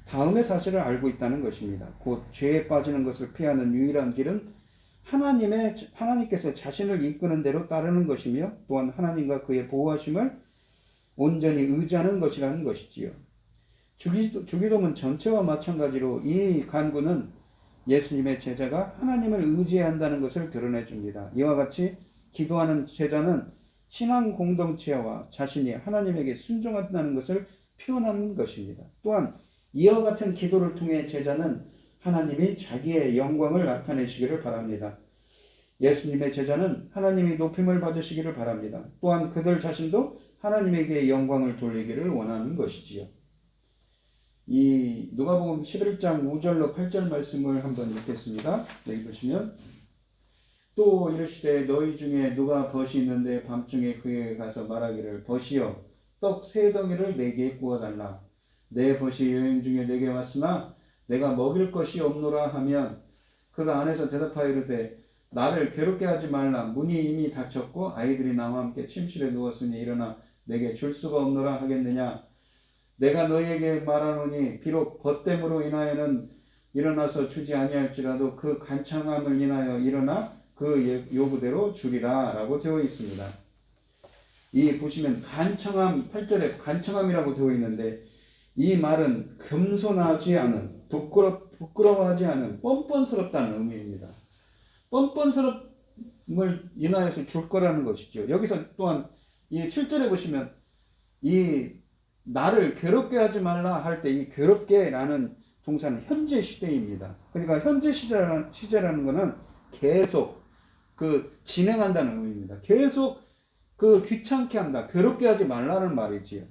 다음의 사실을 알고 있다는 것입니다. 곧 죄에 빠지는 것을 피하는 유일한 길은 하나님께서 자신을 이끄는 대로 따르는 것이며 또한 하나님과 그의 보호하심을 온전히 의지하는 것이라는 것이지요. 주기도문 전체와 마찬가지로 이 간구는 예수님의 제자가 하나님을 의지해야 한다는 것을 드러내줍니다. 이와 같이 기도하는 제자는 신앙 공동체와 자신이 하나님에게 순종한다는 것을 표현하는 것입니다. 또한 이와 같은 기도를 통해 제자는 하나님이 자기의 영광을 나타내시기를 바랍니다. 예수님의 제자는 하나님이 높임을 받으시기를 바랍니다. 또한 그들 자신도 하나님에게 영광을 돌리기를 원하는 것이지요. 이 누가복음 11장 5절로 8절 말씀을 한번 읽겠습니다. 여기 보시면 또 이르시되 너희 중에 누가 벗이 있는데 밤중에 그에게 가서 말하기를 벗이여 떡 3덩이를 내게 구워달라. 내 벗이 여행 중에 내게 왔으나 내가 먹일 것이 없노라 하면 그가 안에서 대답하여 이르되 나를 괴롭게 하지 말라. 문이 이미 닫혔고 아이들이 나와 함께 침실에 누웠으니 일어나 내게 줄 수가 없노라 하겠느냐. 내가 너희에게 말하노니 비록 벗됨으로 인하여는 일어나서 주지 아니할지라도 그 간청함을 인하여 일어나 그 요구대로 주리라 라고 되어 있습니다. 이 보시면 간청함 8절에 간청함이라고 되어 있는데 이 말은 겸손하지 않은 부끄러워하지 않은 뻔뻔스럽다는 의미입니다. 뻔뻔스럽음을 인하여서 줄 거라는 것이죠. 여기서 또한 이 7절에 보시면 이 나를 괴롭게 하지 말라 할 때 이 괴롭게라는 동사는 현재 시제입니다. 그러니까 현재 시제라는 것은 계속 그 진행한다는 의미입니다. 계속 그 귀찮게 한다, 괴롭게 하지 말라는 말이지요.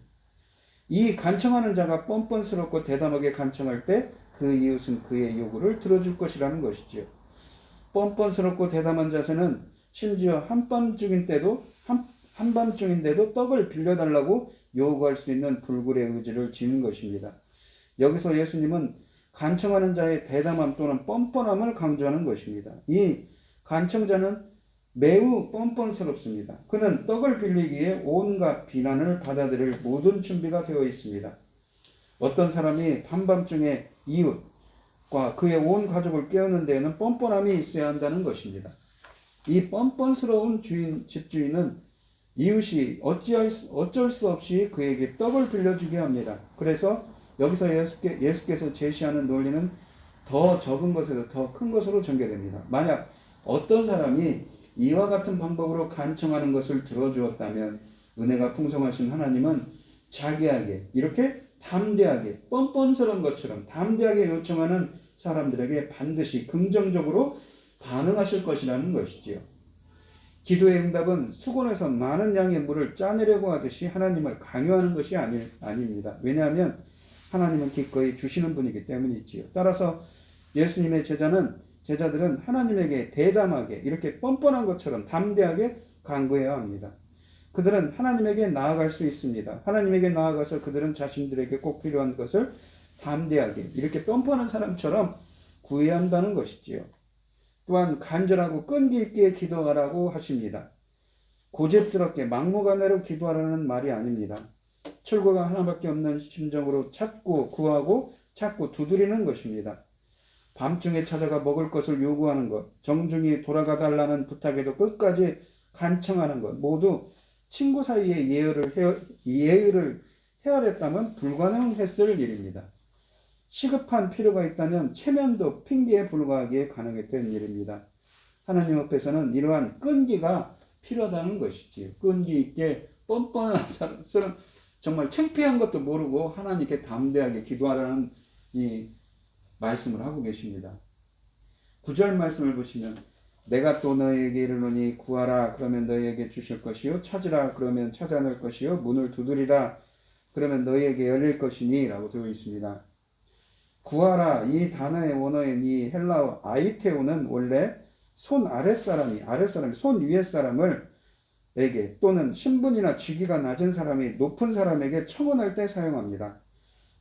이 간청하는 자가 뻔뻔스럽고 대담하게 간청할 때 그 이웃은 그의 요구를 들어줄 것이라는 것이지요. 뻔뻔스럽고 대담한 자세는 심지어 한밤중인데도 떡을 빌려달라고 요구할 수 있는 불굴의 의지를 지닌 것입니다. 여기서 예수님은 간청하는 자의 대담함 또는 뻔뻔함을 강조하는 것입니다. 이 간청자는 매우 뻔뻔스럽습니다. 그는 떡을 빌리기에 온갖 비난을 받아들일 모든 준비가 되어 있습니다. 어떤 사람이 한밤중에 이웃과 그의 온 가족을 깨우는 데에는 뻔뻔함이 있어야 한다는 것입니다. 이 뻔뻔스러운 집주인은 이웃이 어쩔 수 없이 그에게 떡을 빌려주게 합니다. 그래서 여기서 예수께서 제시하는 논리는 더 적은 것에서 더 큰 것으로 전개됩니다. 만약 어떤 사람이 이와 같은 방법으로 간청하는 것을 들어주었다면 은혜가 풍성하신 하나님은 자기에게 이렇게 담대하게 뻔뻔스러운 것처럼 담대하게 요청하는 사람들에게 반드시 긍정적으로 반응하실 것이라는 것이지요. 기도의 응답은 수건에서 많은 양의 물을 짜내려고 하듯이 하나님을 강요하는 것이 아닙니다. 왜냐하면 하나님은 기꺼이 주시는 분이기 때문이지요. 따라서 예수님의 제자들은 하나님에게 대담하게 이렇게 뻔뻔한 것처럼 담대하게 간구해야 합니다. 그들은 하나님에게 나아갈 수 있습니다. 하나님에게 나아가서 그들은 자신들에게 꼭 필요한 것을 담대하게 이렇게 뻔뻔한 사람처럼 구해야 한다는 것이지요. 또한 간절하고 끈기 있게 기도하라고 하십니다. 고집스럽게 막무가내로 기도하라는 말이 아닙니다. 출구가 하나밖에 없는 심정으로 찾고 구하고 찾고 두드리는 것입니다. 밤중에 찾아가 먹을 것을 요구하는 것, 정중히 돌아가 달라는 부탁에도 끝까지 간청하는 것, 모두 친구 사이의 예의를 헤아렸다면 불가능했을 일입니다. 시급한 필요가 있다면 체면도 핑계에 불과하기에 가능했던 일입니다. 하나님 앞에서는 이러한 끈기가 필요하다는 것이지요. 끈기 있게 뻔뻔한 사람, 정말 창피한 것도 모르고 하나님께 담대하게 기도하라는 이 말씀을 하고 계십니다. 9절 말씀을 보시면 내가 또 너희에게 이르노니 구하라 그러면 너희에게 주실 것이요 찾으라 그러면 찾아낼 것이요 문을 두드리라 그러면 너희에게 열릴 것이니 라고 되어 있습니다. 구하라 이 단어의 원어인 이 헬라어 아이테오는 원래 손 아랫사람이 손 위에 사람을 에게 또는 신분이나 직위가 낮은 사람이 높은 사람에게 청원할 때 사용합니다.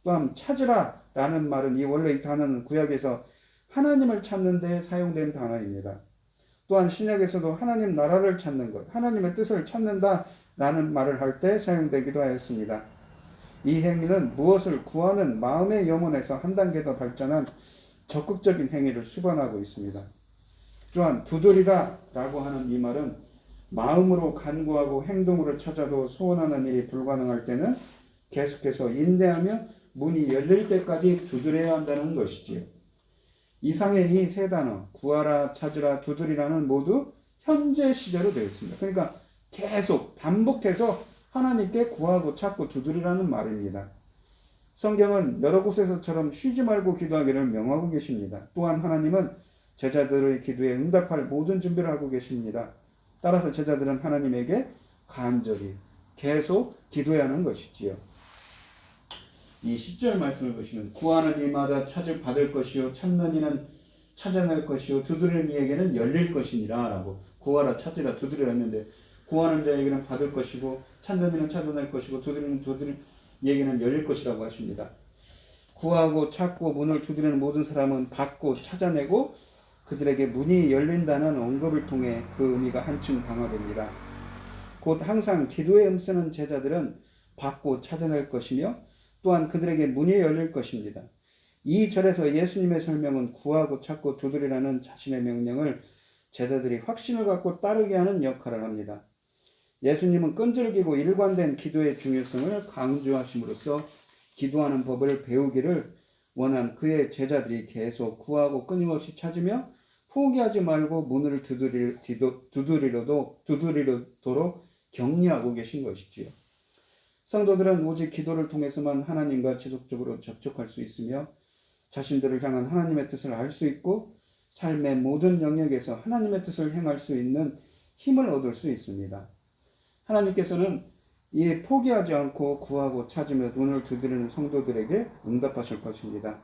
또한 찾으라 라는 말은 원래 이 단어는 구약에서 하나님을 찾는 데 사용된 단어입니다. 또한 신약에서도 하나님 나라를 찾는 것, 하나님의 뜻을 찾는다 라는 말을 할 때 사용되기도 하였습니다. 이 행위는 무엇을 구하는 마음의 염원에서 한 단계 더 발전한 적극적인 행위를 수반하고 있습니다. 또한 두드리라 라고 하는 이 말은 마음으로 간구하고 행동으로 찾아도 소원하는 일이 불가능할 때는 계속해서 인내하며 문이 열릴 때까지 두드려야 한다는 것이지요. 이상의 이 세 단어 구하라, 찾으라, 두드리라는 모두 현재 시제로 되어 있습니다. 그러니까 계속 반복해서 하나님께 구하고 찾고 두드리라는 말입니다. 성경은 여러 곳에서처럼 쉬지 말고 기도하기를 명하고 계십니다. 또한 하나님은 제자들의 기도에 응답할 모든 준비를 하고 계십니다. 따라서 제자들은 하나님에게 간절히 계속 기도해야 하는 것이지요. 이 10절 말씀을 보시면 구하는 이마다 받을 것이요 찾는 이는 찾아낼 것이요 두드리는 이에게는 열릴 것이니라 라고 구하라 찾으라 두드리라 했는데 구하는 자에게는 받을 것이고 찾는 이는 찾아낼 것이고 두드리는 이에게는 열릴 것이라고 하십니다. 구하고 찾고 문을 두드리는 모든 사람은 받고 찾아내고 그들에게 문이 열린다는 언급을 통해 그 의미가 한층 강화됩니다. 곧 항상 기도에 힘쓰는 제자들은 받고 찾아낼 것이며 또한 그들에게 문이 열릴 것입니다. 이 절에서 예수님의 설명은 구하고 찾고 두드리라는 자신의 명령을 제자들이 확신을 갖고 따르게 하는 역할을 합니다. 예수님은 끈질기고 일관된 기도의 중요성을 강조하심으로써 기도하는 법을 배우기를 원한 그의 제자들이 계속 구하고 끊임없이 찾으며 포기하지 말고 문을 두드리도록 격려하고 계신 것이지요. 성도들은 오직 기도를 통해서만 하나님과 지속적으로 접촉할 수 있으며 자신들을 향한 하나님의 뜻을 알 수 있고 삶의 모든 영역에서 하나님의 뜻을 행할 수 있는 힘을 얻을 수 있습니다. 하나님께서는 이 포기하지 않고 구하고 찾으며 눈을 두드리는 성도들에게 응답하실 것입니다.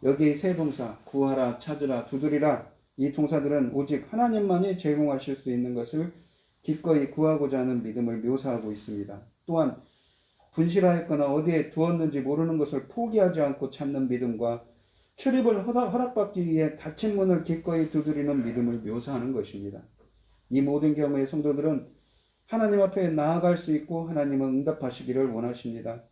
여기 세 동사 구하라, 찾으라, 두드리라 이 동사들은 오직 하나님만이 제공하실 수 있는 것을 기꺼이 구하고자 하는 믿음을 묘사하고 있습니다. 또한 분실하였거나 어디에 두었는지 모르는 것을 포기하지 않고 찾는 믿음과 출입을 허락받기 위해 닫힌 문을 기꺼이 두드리는 믿음을 묘사하는 것입니다. 이 모든 경우에 성도들은 하나님 앞에 나아갈 수 있고 하나님은 응답하시기를 원하십니다.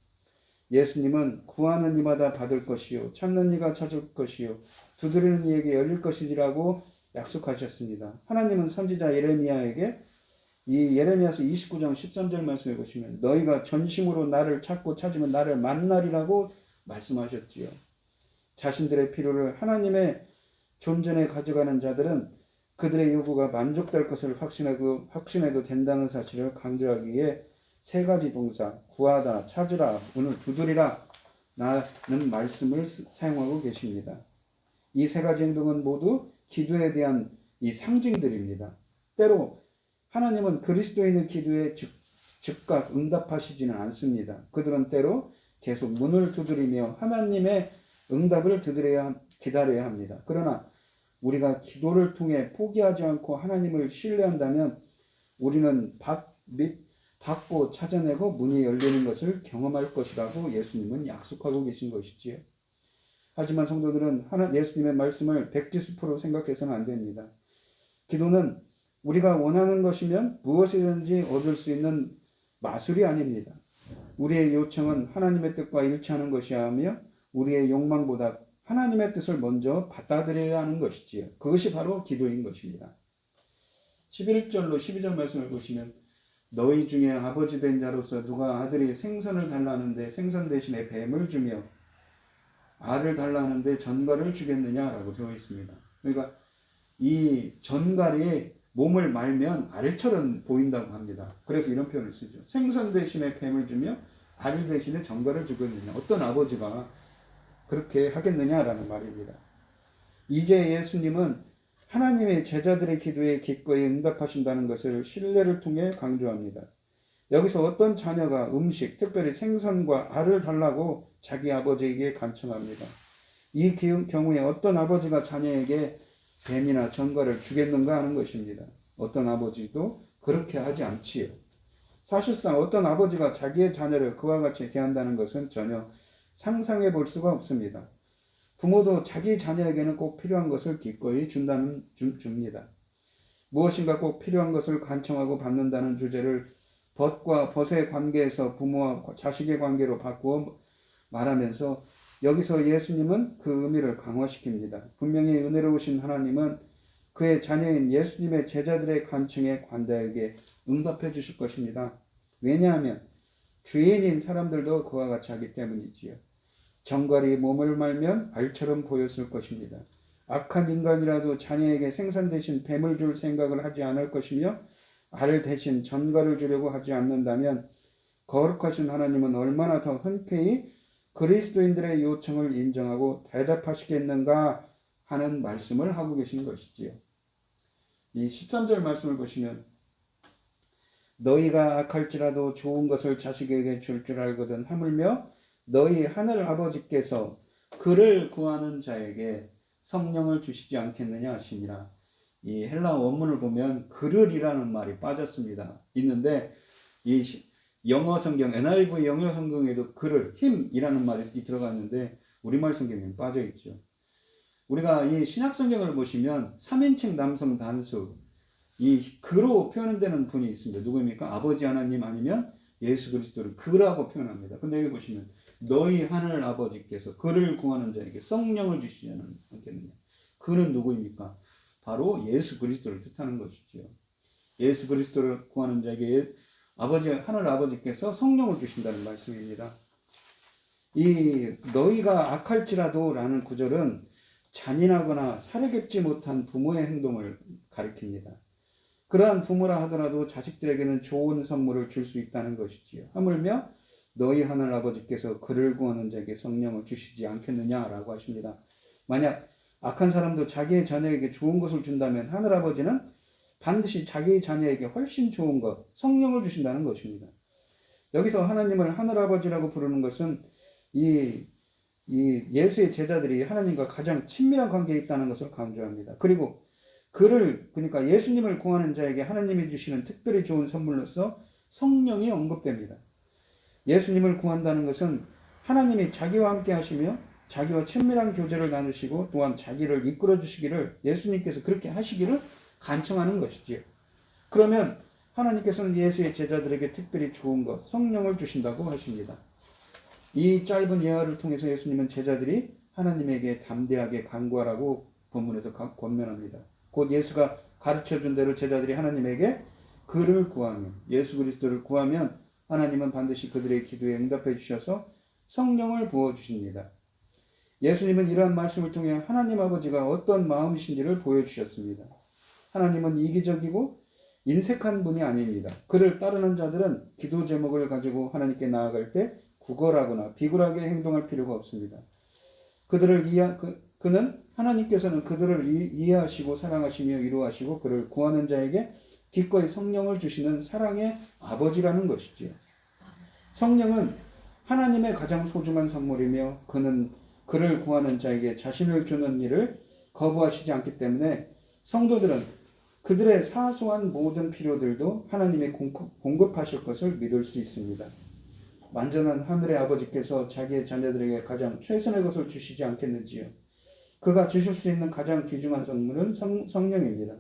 예수님은 구하는 이마다 받을 것이요 찾는 이가 찾을 것이요 두드리는 이에게 열릴 것이라고 약속하셨습니다. 하나님은 선지자 예레미야에게 이 예레미야서 29장 13절 말씀해 보시면 너희가 전심으로 나를 찾고 찾으면 나를 만나리라고 말씀하셨지요. 자신들의 필요를 하나님의 존전에 가져가는 자들은 그들의 요구가 만족될 것을 확신해도 된다는 사실을 강조하기 위해 세 가지 동사 구하다, 찾으라, 문을 두드리라 라는 말씀을 사용하고 계십니다. 이 세 가지 행동은 모두 기도에 대한 이 상징들입니다. 때로 하나님은 그리스도인의 기도에 즉각 응답하시지는 않습니다. 그들은 때로 계속 문을 두드리며 하나님의 응답을 기다려야 합니다. 그러나 우리가 기도를 통해 포기하지 않고 하나님을 신뢰한다면 우리는 받고 찾아내고 문이 열리는 것을 경험할 것이라고 예수님은 약속하고 계신 것이지요. 하지만 성도들은 예수님의 말씀을 백지수포로 생각해서는 안 됩니다. 기도는 우리가 원하는 것이면 무엇이든지 얻을 수 있는 마술이 아닙니다. 우리의 요청은 하나님의 뜻과 일치하는 것이어야 하며 우리의 욕망보다 하나님의 뜻을 먼저 받아들여야 하는 것이지요. 그것이 바로 기도인 것입니다. 11절로 12절 말씀을 보시면 너희 중에 아버지 된 자로서 누가 아들이 생선을 달라는데 생선 대신에 뱀을 주며 알을 달라는데 전갈을 주겠느냐라고 되어 있습니다. 그러니까 이 전갈이 몸을 말면 알처럼 보인다고 합니다. 그래서 이런 표현을 쓰죠. 생선 대신에 뱀을 주며 알 대신에 전갈을 주겠느냐. 어떤 아버지가 그렇게 하겠느냐라는 말입니다. 이제 예수님은 하나님의 제자들의 기도에 기꺼이 응답하신다는 것을 신뢰를 통해 강조합니다. 여기서 어떤 자녀가 음식, 특별히 생선과 알을 달라고 자기 아버지에게 간청합니다. 이 경우에 어떤 아버지가 자녀에게 뱀이나 전갈을 주겠는가 하는 것입니다. 어떤 아버지도 그렇게 하지 않지요. 사실상 어떤 아버지가 자기의 자녀를 그와 같이 대한다는 것은 전혀 상상해 볼 수가 없습니다. 부모도 자기 자녀에게는 꼭 필요한 것을 기꺼이 줍니다. 무엇인가 꼭 필요한 것을 간청하고 받는다는 주제를 벗과 벗의 관계에서 부모와 자식의 관계로 바꾸어 말하면서 여기서 예수님은 그 의미를 강화시킵니다. 분명히 은혜로우신 하나님은 그의 자녀인 예수님의 제자들의 간청에 관대하게 응답해 주실 것입니다. 왜냐하면 죄인인 사람들도 그와 같이 하기 때문이지요. 정갈이 몸을 말면 알처럼 보였을 것입니다. 악한 인간이라도 자녀에게 생선 대신 뱀을 줄 생각을 하지 않을 것이며 알 대신 전갈을 주려고 하지 않는다면 거룩하신 하나님은 얼마나 더 흔쾌히 그리스도인들의 요청을 인정하고 대답하시겠는가 하는 말씀을 하고 계신 것이지요. 이 13절 말씀을 보시면 너희가 악할지라도 좋은 것을 자식에게 줄 알거든 하물며 너희 하늘 아버지께서 그를 구하는 자에게 성령을 주시지 않겠느냐 하시니라. 이 헬라 원문을 보면 그를이라는 말이 빠졌습니다. 있는데 이 영어 성경 NIV 영어 성경에도 그를 힘이라는 말이 들어갔는데 우리말 성경에는 빠져 있죠. 우리가 이 신약 성경을 보시면 3인칭 남성 단수 이 그로 표현되는 분이 있습니다. 누구입니까? 아버지 하나님 아니면 예수 그리스도를 그라고 표현합니다. 근데 여기 보시면 너희 하늘 아버지께서 그를 구하는 자에게 성령을 주시지 않겠느냐. 그는 누구입니까? 바로 예수 그리스도를 뜻하는 것이죠. 예수 그리스도를 구하는 자에게 하늘 아버지께서 성령을 주신다는 말씀입니다. 이 너희가 악할지라도 라는 구절은 잔인하거나 사려깊지 못한 부모의 행동을 가리킵니다. 그러한 부모라 하더라도 자식들에게는 좋은 선물을 줄 수 있다는 것이지요. 하물며 너희 하늘 아버지께서 그를 구하는 자에게 성령을 주시지 않겠느냐라고 하십니다. 만약 악한 사람도 자기의 자녀에게 좋은 것을 준다면 하늘 아버지는 반드시 자기의 자녀에게 훨씬 좋은 것, 성령을 주신다는 것입니다. 여기서 하나님을 하늘 아버지라고 부르는 것은 이 예수의 제자들이 하나님과 가장 친밀한 관계에 있다는 것을 강조합니다. 그리고 그러니까 예수님을 구하는 자에게 하나님이 주시는 특별히 좋은 선물로서 성령이 언급됩니다. 예수님을 구한다는 것은 하나님이 자기와 함께 하시며 자기와 친밀한 교제를 나누시고 또한 자기를 이끌어 주시기를 예수님께서 그렇게 하시기를 간청하는 것이지요. 그러면 하나님께서는 예수의 제자들에게 특별히 좋은 것, 성령을 주신다고 하십니다. 이 짧은 예화를 통해서 예수님은 제자들이 하나님에게 담대하게 간구하라고 본문에서 권면합니다. 곧 예수가 가르쳐준 대로 제자들이 하나님에게 그를 구하면, 예수 그리스도를 구하면 하나님은 반드시 그들의 기도에 응답해 주셔서 성령을 부어주십니다. 예수님은 이러한 말씀을 통해 하나님 아버지가 어떤 마음이신지를 보여주셨습니다. 하나님은 이기적이고 인색한 분이 아닙니다. 그를 따르는 자들은 기도 제목을 가지고 하나님께 나아갈 때 구걸하거나 비굴하게 행동할 필요가 없습니다. 그는 하나님께서는 그들을 이해하시고 사랑하시며 위로하시고 그를 구하는 자에게 기꺼이 성령을 주시는 사랑의 아버지라는 것이지요. 성령은 하나님의 가장 소중한 선물이며 그는 그를 구하는 자에게 자신을 주는 일을 거부하시지 않기 때문에 성도들은 그들의 사소한 모든 필요들도 하나님이 공급하실 것을 믿을 수 있습니다. 완전한 하늘의 아버지께서 자기의 자녀들에게 가장 최선의 것을 주시지 않겠는지요. 그가 주실 수 있는 가장 귀중한 선물은 성령입니다.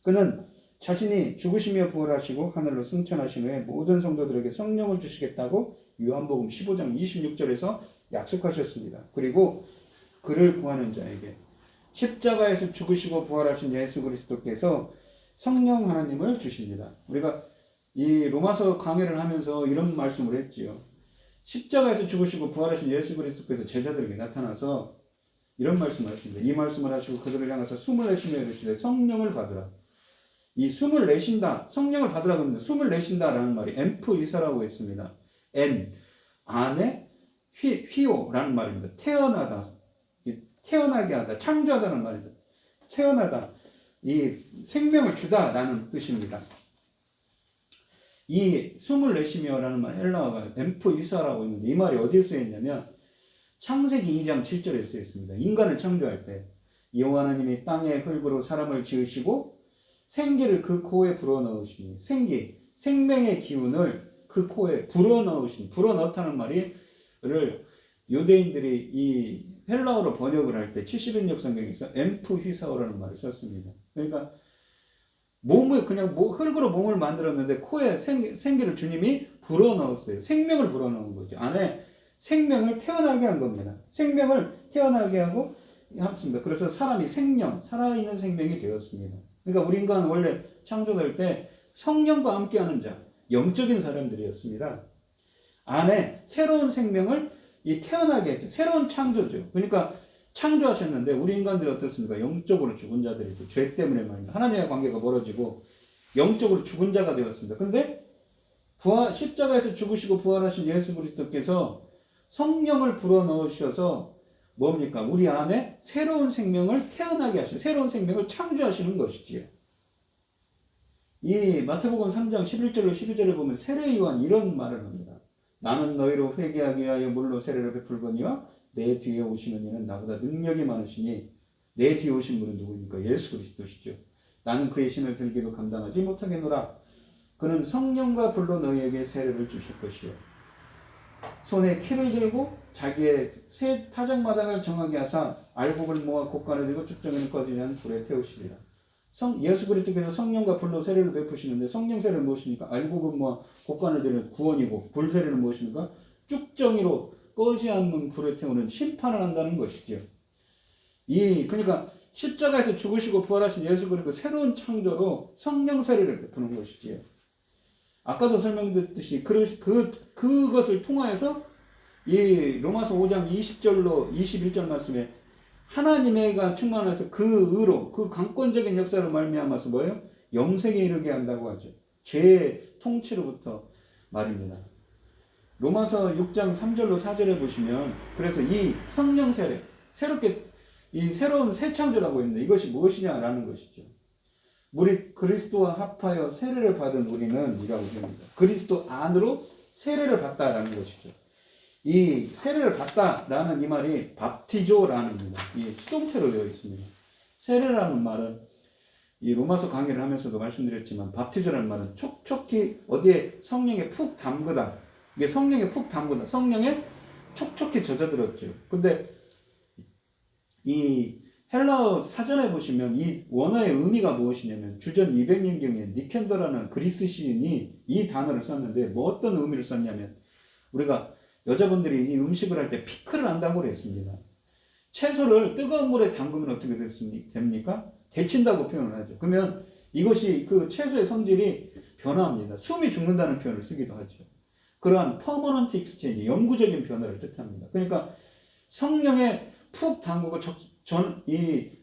그는 자신이 죽으시며 부활하시고 하늘로 승천하신 후에 모든 성도들에게 성령을 주시겠다고 요한복음 15장 26절에서 약속하셨습니다. 그리고 그를 구하는 자에게 십자가에서 죽으시고 부활하신 예수 그리스도께서 성령 하나님을 주십니다. 우리가 이 로마서 강해를 하면서 이런 말씀을 했지요. 십자가에서 죽으시고 부활하신 예수 그리스도께서 제자들에게 나타나서 이런 말씀을 하십니다. 이 말씀을 하시고 그들을 향해서 숨을 내쉬며 이르시되 성령을 받으라. 이 숨을 내쉰다, 성령을 받으라고 합니다. 숨을 내쉰다라는 말이 엠프이사라고 했습니다. 안에 휘오라는 말입니다. 태어나다, 태어나게 하다, 창조하다는 말입니다. 태어나다, 이 생명을 주다라는 뜻입니다. 이 숨을 내쉬며라는 말 헬라어가 엠프이사라고 있는데 이 말이 어디에 쓰여 있냐면 창세기 2장 7절에 쓰여 있습니다. 인간을 창조할 때 여호와 하나님이 땅의 흙으로 사람을 지으시고 생기를 그 코에 불어넣으시니 생명의 기운을 그 코에 불어넣다는 말을 유대인들이 이 헬라어로 번역을 할 때 70인역 성경에서 엠프휘사오라는 말을 썼습니다. 그러니까 그냥 흙으로 몸을 만들었는데 코에 생기를 주님이 불어넣었어요. 생명을 불어넣은 거죠. 안에 생명을 태어나게 한 겁니다. 생명을 태어나게 하고 했습니다. 그래서 사람이 살아있는 생명이 되었습니다. 그러니까 우리 인간은 원래 창조될 때 성령과 함께하는 자, 영적인 사람들이었습니다. 안에 새로운 생명을 태어나게 했죠. 새로운 창조죠. 그러니까 창조하셨는데 우리 인간들이 어떻습니까? 영적으로 죽은 자들이고 죄 때문에 말입니다. 하나님의 관계가 멀어지고 영적으로 죽은 자가 되었습니다. 근데 십자가에서 죽으시고 부활하신 예수 그리스도께서 성령을 불어넣으셔서 뭡니까? 우리 안에 새로운 생명을 태어나게 하시는, 새로운 생명을 창조하시는 것이지요. 이 마태복음 3장 11절로 12절에 보면 세례 요한 이런 말을 합니다. 나는 너희로 회개하기 위하여 물로 세례를 베풀거니와 내 뒤에 오시는 이는 나보다 능력이 많으시니 내 뒤에 오신 분은 누구입니까? 예수 그리스도시죠. 나는 그의 신을 들기도 감당하지 못하겠노라. 그는 성령과 불로 너희에게 세례를 주실 것이요 손에 키를 들고 자기의 새 타작마당을 정하게 하사 알곡을 모아 곡간을 들고 쭉정이는 꺼지지 않은 불에 태우시리라. 예수 그리스도께서 성령과 불로 세례를 베푸시는데 성령 세례는 무엇입니까? 알곡을 모아 곡간을 들는 구원이고 불 세례는 무엇입니까? 쭉정이로 꺼지 않는 불에 태우는 심판을 한다는 것이죠. 그러니까 십자가에서 죽으시고 부활하신 예수 그리스도 새로운 창조로 성령 세례를 베푸는 것이지요. 아까도 설명드렸듯이 그것을 통하여서 이 로마서 5장 20절로 21절 말씀에 하나님의가 충만해서 그 의로 그 강권적인 역사로 말미암아서 뭐예요? 영생에 이르게 한다고 하죠. 죄의 통치로부터 말입니다. 로마서 6장 3절로 4절에 보시면 그래서 이 성령 세례 새롭게 이 새로운 새 창조라고 했는데 이것이 무엇이냐라는 것이죠. 우리 그리스도와 합하여 세례를 받은 우리는 이라고 합니다. 그리스도 안으로 세례를 받다라는 것이죠. 이 세례를 받다라는 이 말이 밥티조라는 이 수동태로 되어 있습니다. 세례라는 말은 이 로마서 강의를 하면서도 말씀드렸지만 밥티조라는 말은 촉촉히 어디에 성령에 푹 담그다. 이게 성령에 푹 담그다. 성령에 촉촉히 젖어들었죠. 근데 이 헬라어 사전에 보시면 이 원어의 의미가 무엇이냐면 주전 200년경에 니켄더라는 그리스 시인이 이 단어를 썼는데 뭐 어떤 의미를 썼냐면 우리가 여자분들이 이 음식을 할 때 피클을 한다고 그랬습니다. 채소를 뜨거운 물에 담그면 어떻게 됩니까? 데친다고 표현을 하죠. 그러면 이것이 그 채소의 성질이 변화합니다. 숨이 죽는다는 표현을 쓰기도 하죠. 그러한 permanent exchange, 영구적인 변화를 뜻합니다. 그러니까 성령에 푹 담그고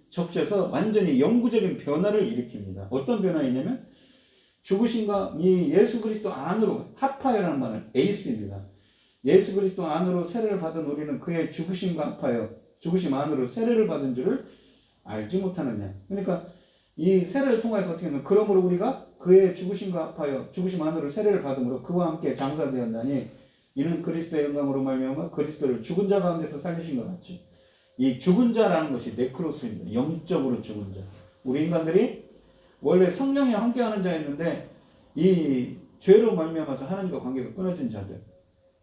적셔서 완전히 영구적인 변화를 일으킵니다. 어떤 변화이냐면 죽으신가 이 예수 그리스도 안으로 합하여라는 말은 에이스입니다. 예수 그리스도 안으로 세례를 받은 우리는 그의 죽으심과 합하여 죽으심 안으로 세례를 받은 줄을 알지 못하느냐. 그러니까 이 세례를 통해서 어떻게 하면 그러므로 우리가 그의 죽으심과 합하여 죽으심 안으로 세례를 받음으로 그와 함께 장사되었나니 이는 그리스도의 영광으로 말미암아 그리스도를 죽은 자 가운데서 살리신 것 같이. 이 죽은 자라는 것이 네크로스입니다. 영적으로 죽은 자. 우리 인간들이 원래 성령이 함께하는 자였는데 이 죄로 말미암아서 하나님과 관계가 끊어진 자들,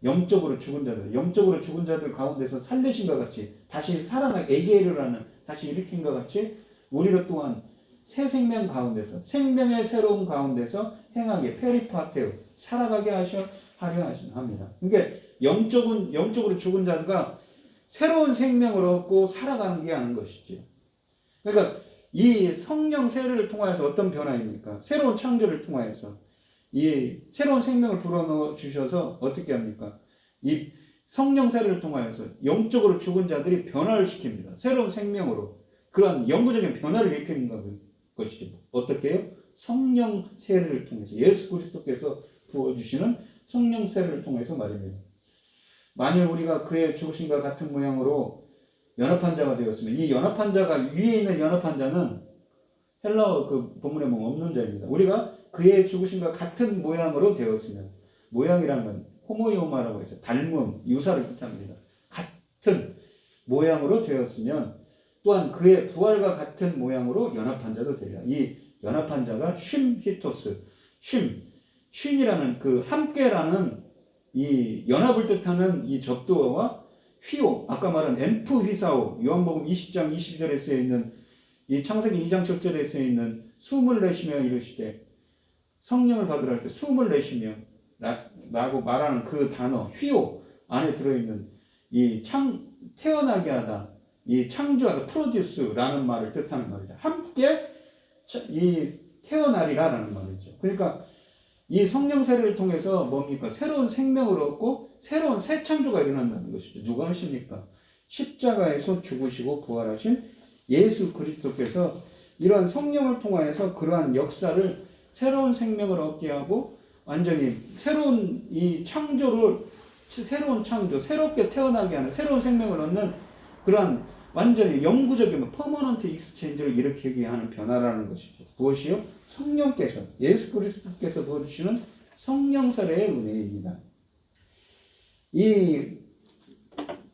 영적으로 죽은 자들, 영적으로 죽은 자들 가운데서 살리신 것 같이 다시 살아나게 에게르라는 다시 일으킨 것 같이 우리를 또한 새 생명 가운데서 생명의 새로운 가운데서 행하게 페리파테오 살아가게 하려 합니다. 그러니까 영적으로 죽은 자가 새로운 생명을 얻고 살아가는 게 하는 것이지. 그러니까 이 성령 세례를 통하여서 어떤 변화입니까? 새로운 창조를 통하여서 이 새로운 생명을 불어넣어 주셔서 어떻게 합니까? 이 성령 세례를 통하여서 영적으로 죽은 자들이 변화를 시킵니다. 새로운 생명으로 그러한 영구적인 변화를 일으키는 것이죠. 어떻게 해요? 성령 세례를 통해서 예수 그리스도께서 부어주시는 성령 세례를 통해서 말입니다. 만일 우리가 그의 죽으심과 같은 모양으로 연합한 자가 되었으면 이 연합한 자가 위에 있는 연합한 자는 헬라어 그 본문에 보면 없는 자입니다. 우리가 그의 죽으심과 같은 모양으로 되었으면 모양이라는 건 호모이오마라고 해서 닮음, 유사를 뜻합니다. 같은 모양으로 되었으면 또한 그의 부활과 같은 모양으로 연합한 자도 되리라. 이 연합한 자가 쉼히토스, 쉼이라는 그 함께라는 이 연합을 뜻하는 이 접두어와 휘오, 아까 말한 엠프 휘사오, 요한복음 20장 22절에 쓰여 있는 이 창세기 2장 7절에 쓰여 있는 숨을 내쉬며 이르시되 성령을 받으라 할 때 숨을 내쉬며 라고 말하는 그 단어 휘오 안에 들어있는 이 태어나게 하다, 이 창조하다, 프로듀스라는 말을 뜻하는 말이죠. 함께 이 태어나리라라는 말이죠. 그러니까 이 성령 세례를 통해서 뭡니까? 새로운 생명을 얻고 새로운 새 창조가 일어난다는 것이죠. 누가 하십니까? 십자가에서 죽으시고 부활하신 예수 그리스도께서 이러한 성령을 통하여서 그러한 역사를 새로운 생명을 얻게 하고 완전히 새로운 이 창조를 새로운 창조, 새롭게 태어나게 하는 새로운 생명을 얻는 그러한 완전히 영구적인 퍼머넌트 익스체인지를 일으키게 하는 변화라는 것이죠. 무엇이요? 성령께서 예수 그리스도께서 보여주시는 성령 세례의 은혜입니다.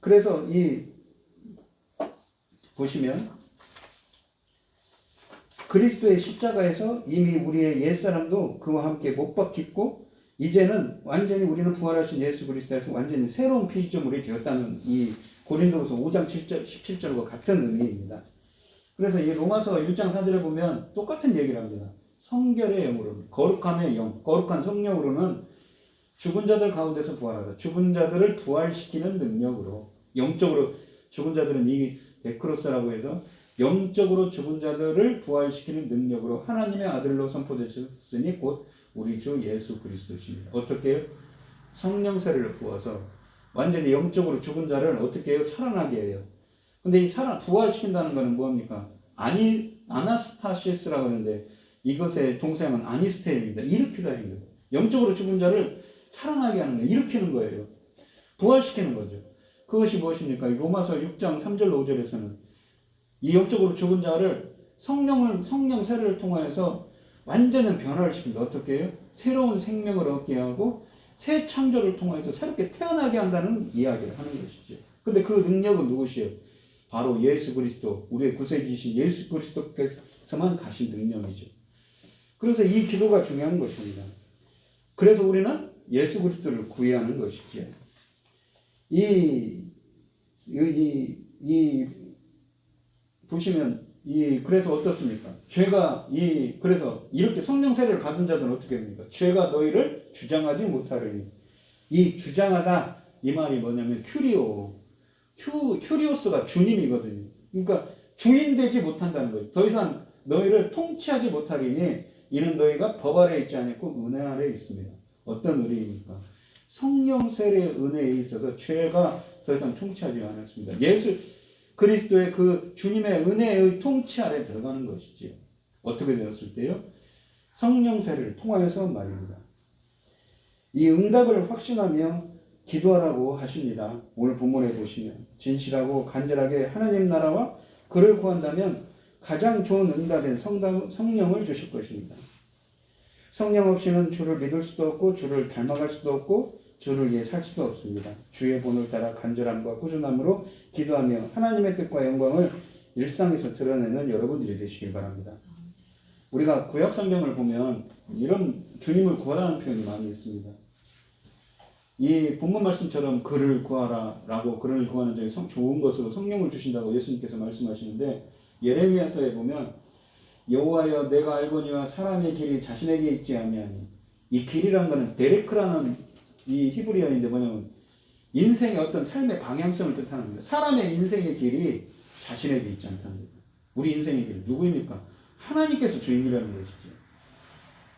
그래서 보시면 그리스도의 십자가에서 이미 우리의 옛사람도 그와 함께 못 박혔고 이제는 완전히 우리는 부활하신 예수 그리스도에서 완전히 새로운 피조물이 되었다는 이 고린도후서 5장 17절과 같은 의미입니다. 그래서 이 로마서 1장 4절에 보면 똑같은 얘기를 합니다. 성결의 영으로, 거룩함의 영, 거룩한 성령으로는 죽은 자들 가운데서 부활하다. 죽은 자들을 부활시키는 능력으로, 영적으로 죽은 자들은 이 데크로스라고 해서 영적으로 죽은 자들을 부활시키는 능력으로 하나님의 아들로 선포되셨으니 곧 우리 주 예수 그리스도십니다. 어떻게 해요? 성령 세례를 부어서 완전히 영적으로 죽은 자를 어떻게 해요? 살아나게 해요. 근데 이 부활시킨다는 것은 뭡니까? 아나스타시스라고 하는데 이것의 동사는 아니스테입니다. 일으키다입니다. 영적으로 죽은 자를 살아나게 하는 거예요. 일으키는 거예요. 부활시키는 거죠. 그것이 무엇입니까? 로마서 6장 3절 5절에서는 이 영적으로 죽은 자를 성령 세례를 통하여서 완전한 변화를 시킵니다. 어떻게 해요? 새로운 생명을 얻게 하고 새 창조를 통해서 새롭게 태어나게 한다는 이야기를 하는 것이죠. 근데 그 능력은 누구시요? 바로 예수 그리스도, 우리의 구세주이신 예수 그리스도께서만 가신 능력이죠. 그래서 이 기도가 중요한 것입니다. 그래서 우리는 예수 그리스도를 구해하는 것이죠. 보시면 그래서 어떻습니까? 그래서 이렇게 성령 세례를 받은 자들은 어떻게 됩니까? 죄가 너희를 주장하지 못하리니. 이 주장하다 이 말이 뭐냐면 큐리오스가 주님이거든요. 그러니까 주인 되지 못한다는 거예요. 더 이상 너희를 통치하지 못하리니 이는 너희가 법 아래에 있지 않고 은혜 아래에 있습니다. 어떤 은혜입니까? 성령 세례의 은혜에 있어서 죄가 더 이상 통치하지 않았습니다. 예수 그리스도의 그 주님의 은혜의 통치 아래 들어가는 것이지요. 어떻게 되었을 때요? 성령 세례를 통하여서 말입니다. 이 응답을 확신하며 기도하라고 하십니다. 오늘 본문에 보시면 진실하고 간절하게 하나님 나라와 그를 구한다면 가장 좋은 응답인 성령을 주실 것입니다. 성령 없이는 주를 믿을 수도 없고 주를 닮아갈 수도 없고 주를 위해 살 수도 없습니다. 주의 본을 따라 간절함과 꾸준함으로 기도하며 하나님의 뜻과 영광을 일상에서 드러내는 여러분들이 되시길 바랍니다. 우리가 구약 성경을 보면 이런 주님을 구하라는 표현이 많이 있습니다. 이 본문 말씀처럼 그를 구하라라고 그를 구하는 자에 좋은 것으로 성령을 주신다고 예수님께서 말씀하시는데 예레미야서에 보면 여호와여 내가 알거니와 사람의 길이 자신에게 있지 아니하니 이 길이라는 것은 데레크라는 이 히브리어인데 뭐냐면 인생의 어떤 삶의 방향성을 뜻하는 거예요. 사람의 인생의 길이 자신에게 있지 않다는 거예요. 우리 인생의 길 누구입니까? 하나님께서 주인이라는 것이죠.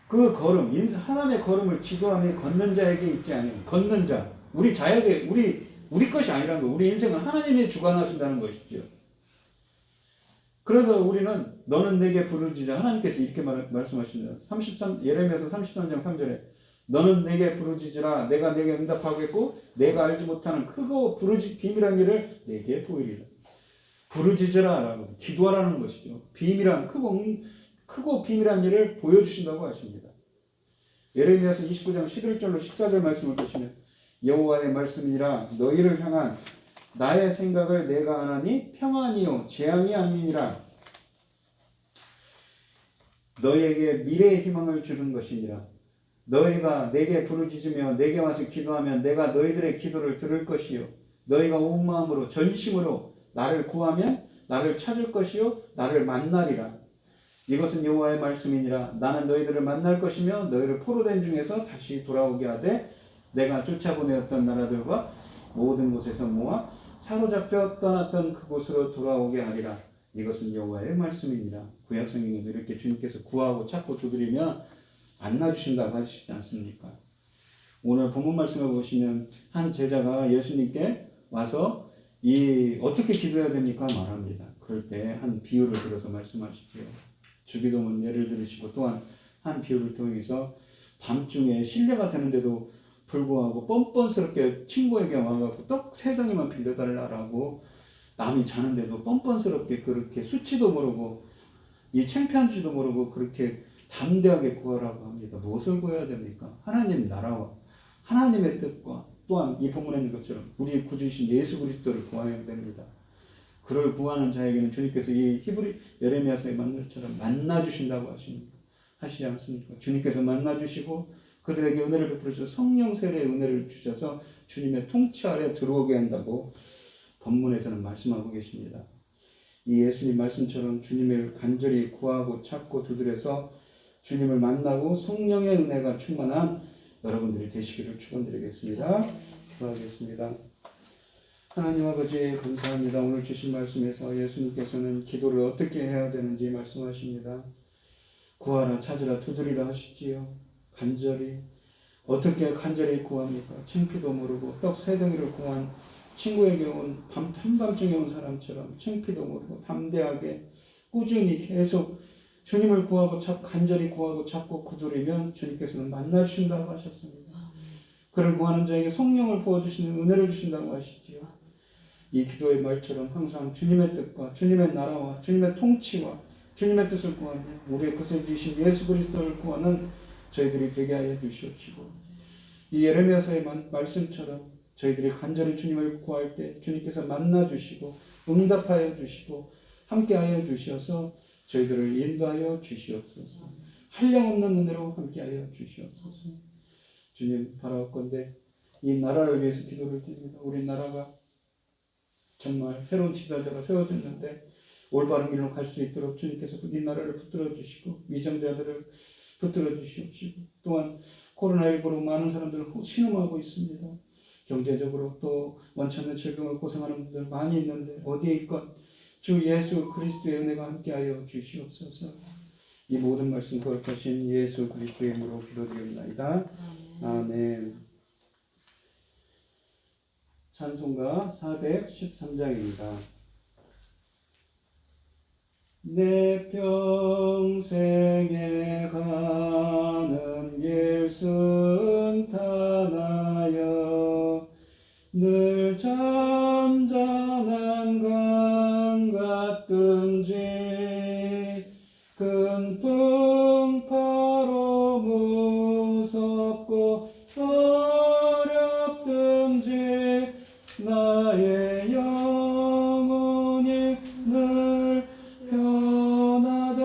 그 걸음, 하나님의 걸음을 지도하며 걷는 자에게 있지 않아요. 걷는 자, 우리 자에게 우리 것이 아니라는 거. 우리 인생은 하나님이 주관하신다는 것이죠. 그래서 우리는 너는 내게 부르짖으라. 하나님께서 이렇게 말씀하십니다. 예레미야서 33장 3절에 너는 내게 부르짖으라. 내가 내게 응답하겠고 내가 알지 못하는 크고 비밀한 일을 내게 보이리라. 부르짖으라라고 기도하라는 것이죠. 비밀한 크고 비밀한 일을 보여주신다고 하십니다. 예레미야서 29장 11절로 14절 말씀을 보시면 여호와의 말씀이라 너희를 향한 나의 생각을 내가 아나니 평안이요 재앙이 아니니라. 너희에게 미래의 희망을 주는 것이니라. 너희가 내게 부르짖으며 내게 와서 기도하면 내가 너희들의 기도를 들을 것이요 너희가 온 마음으로 전심으로 나를 구하면 나를 찾을 것이요 나를 만나리라. 이것은 여호와의 말씀이니라. 나는 너희들을 만날 것이며 너희를 포로된 중에서 다시 돌아오게 하되 내가 쫓아보내었던 나라들과 모든 곳에서 모아 사로잡혀 떠났던 그곳으로 돌아오게 하리라. 이것은 여호와의 말씀이니라. 구약 성경에도 이렇게 주님께서 구하고 찾고 두드리면 만나주신다고 하시지 않습니까? 오늘 본문 말씀을 보시면 한 제자가 예수님께 와서 어떻게 기도해야 됩니까? 말합니다. 그럴 때 한 비유를 들어서 말씀하시죠. 주기도문 예를 들으시고 또한 한 비유를 통해서 밤중에 실례가 되는데도 불구하고 뻔뻔스럽게 친구에게 와갖고 떡 3덩이만 빌려달라고 남이 자는데도 뻔뻔스럽게 그렇게 수치도 모르고 창피한지도 모르고 그렇게 담대하게 구하라고 합니다. 무엇을 구해야 됩니까? 하나님 나라와 하나님의 뜻과 또한 이 본문에 있는 것처럼 우리 구주이신 예수 그리스도를 구해야 됩니다. 그를 구하는 자에게는 주님께서 이 예레미야서의 말씀처럼 만나주신다고 하시지 않습니까? 주님께서 만나주시고 그들에게 은혜를 베풀어 주셔서 성령 세례의 은혜를 주셔서 주님의 통치 아래 들어오게 한다고 본문에서는 말씀하고 계십니다. 이 예수님 말씀처럼 주님을 간절히 구하고 찾고 두드려서 주님을 만나고 성령의 은혜가 충만한 여러분들이 되시기를 축원드리겠습니다. 기도하겠습니다. 하나님 아버지 감사합니다. 오늘 주신 말씀에서 예수님께서는 기도를 어떻게 해야 되는지 말씀하십니다. 구하라 찾으라 두드리라 하시지요. 간절히 어떻게 간절히 구합니까? 창피도 모르고 떡 3덩이를 구한 친구에게 온 한밤중에 온 사람처럼 창피도 모르고 담대하게 꾸준히 계속 주님을 구하고 간절히 구하고 찾고 두드리면 주님께서는 만나주신다고 하셨습니다. 그를 구하는 자에게 성령을 부어주시는 은혜를 주신다고 하시지요. 이 기도의 말처럼 항상 주님의 뜻과 주님의 나라와 주님의 통치와 주님의 뜻을 구하며 우리의 구세주이신 예수 그리스도를 구하는 저희들이 되게 하여 주시옵시고, 이 예레미야서의 말씀처럼 저희들이 간절히 주님을 구할 때 주님께서 만나 주시고 응답하여 주시고 함께하여 주셔서 저희들을 인도하여 주시옵소서. 한량없는 은혜로 함께하여 주시옵소서. 주님 바라옵건대 이 나라를 위해서 기도를 드립니다. 우리 나라가 정말 새로운 지도자가 세워졌는데 올바른 길로 갈 수 있도록 주님께서 이 나라를 붙들어 주시고 위정자들을 붙들어 주시옵시고, 또한 코로나19로 많은 사람들을 신음하고 있습니다. 경제적으로 또 원치 않는 질병을 고생하는 분들 많이 있는데 어디에 있건 주 예수 그리스도의 은혜가 함께하여 주시옵소서. 이 모든 말씀 거룩하신 예수 그리스도의 이름으로 기도드립니다. 아멘. 찬송가 413장입니다. 내 평생에 가는 길 순탄하여 늘 잔잔한 강 같든지 큰 풍파로 무섭고 어렵든지 나의 영혼이 늘 편하다.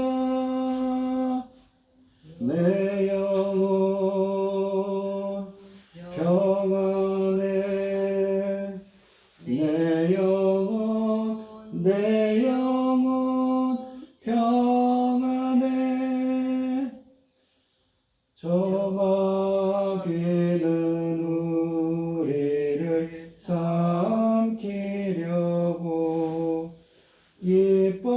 내 영혼 평안해. 내 영혼 평안해. 저마귀는 우리를 삼키려고 이빨리고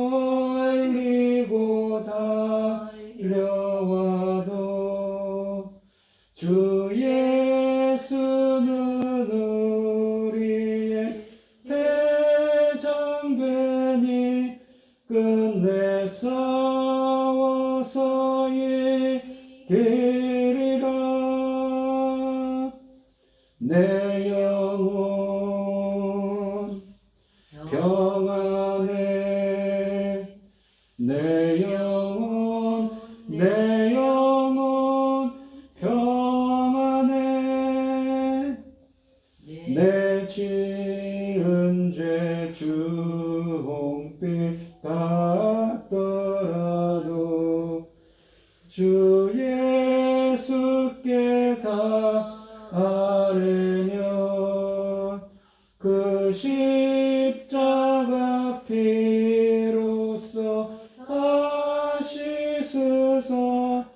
달려와도 주 예수는 우리의 대장되니 끝내 싸워서 이기리라. 내 영혼 평안해. 내 영혼 평안해. 내 지은 죄 주홍빛 같더라도 주 예수께 다 아뢰며 그 십자가 피로써 씻으사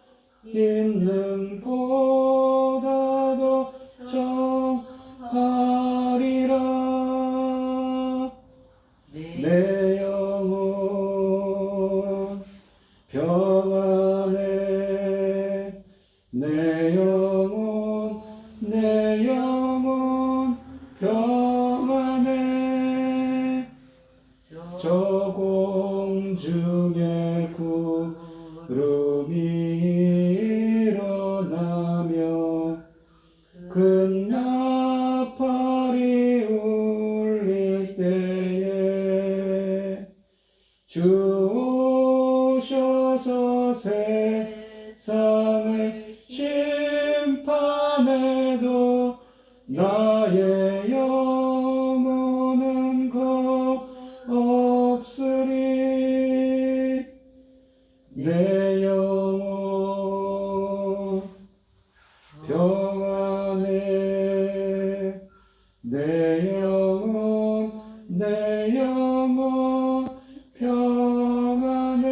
있는 보다도 정하리라. 내 영혼 평안해. 내 영혼 평안해. 저 공중에 구름이 일어나며 큰 나팔이 울릴 때에 주 오셔서 세상을 심판해도 나의 영혼은 겁없으리. 내 영혼 평안해. 내 영혼 평안해.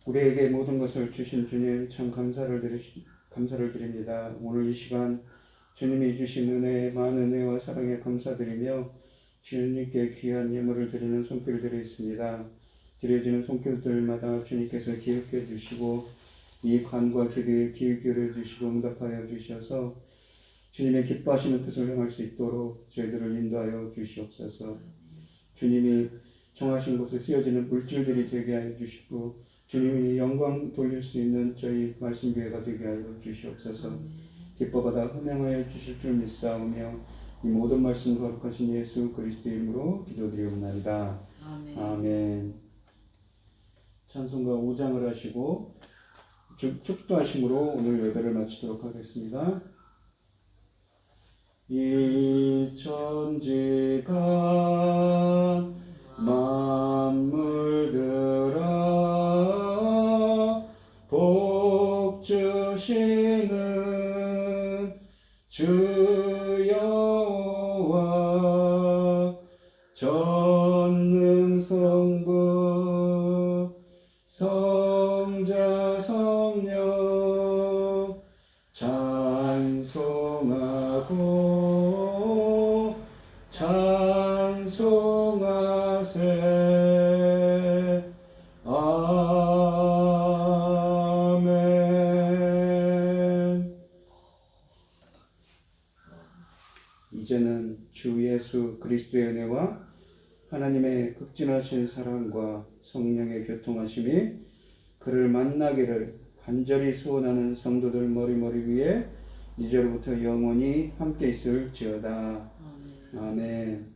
우리에게 모든 것을 주신 주님 참 감사를 드립니다. 오늘 이 시간 주님이 주신 은혜, 많은 은혜와 사랑에 감사드리며 주님께 귀한 예물을 드리는 손길을 드리겠습니다. 드려지는 손길들마다 주님께서 기억해 주시고 이 간과 기도에 귀 기울여 주시고 응답하여 주셔서 주님의 기뻐하시는 뜻을 행할 수 있도록 저희들을 인도하여 주시옵소서. 주님이 정하신 곳에 쓰여지는 물질들이 되게 하여 주시고 주님이 영광 돌릴 수 있는 저희 말씀 교회가 되게 하여 주시옵소서. 기뻐받아 헌행하여 주실 줄 믿사오며 이 모든 말씀 거룩하신 예수 그리스도의 이름으로 기도드리옵나이다. 아멘. 아멘. 찬송가 5장을 하시고 축도하심으로 오늘 예배를 마치도록 하겠습니다. 이 천지가 만물들아 복 주시는 주 여호와 전능성부 성자 성령 찬송하고 찬송하세. 아멘. 이제는 주 예수 그리스도의 은혜와 하나님의 극진하신 사랑과 성령의 교통하심이 그를 만나기를 간절히 소원하는 성도들 머리머리 위에 이제로부터 영원히 함께 있을지어다. 아멘. 아멘.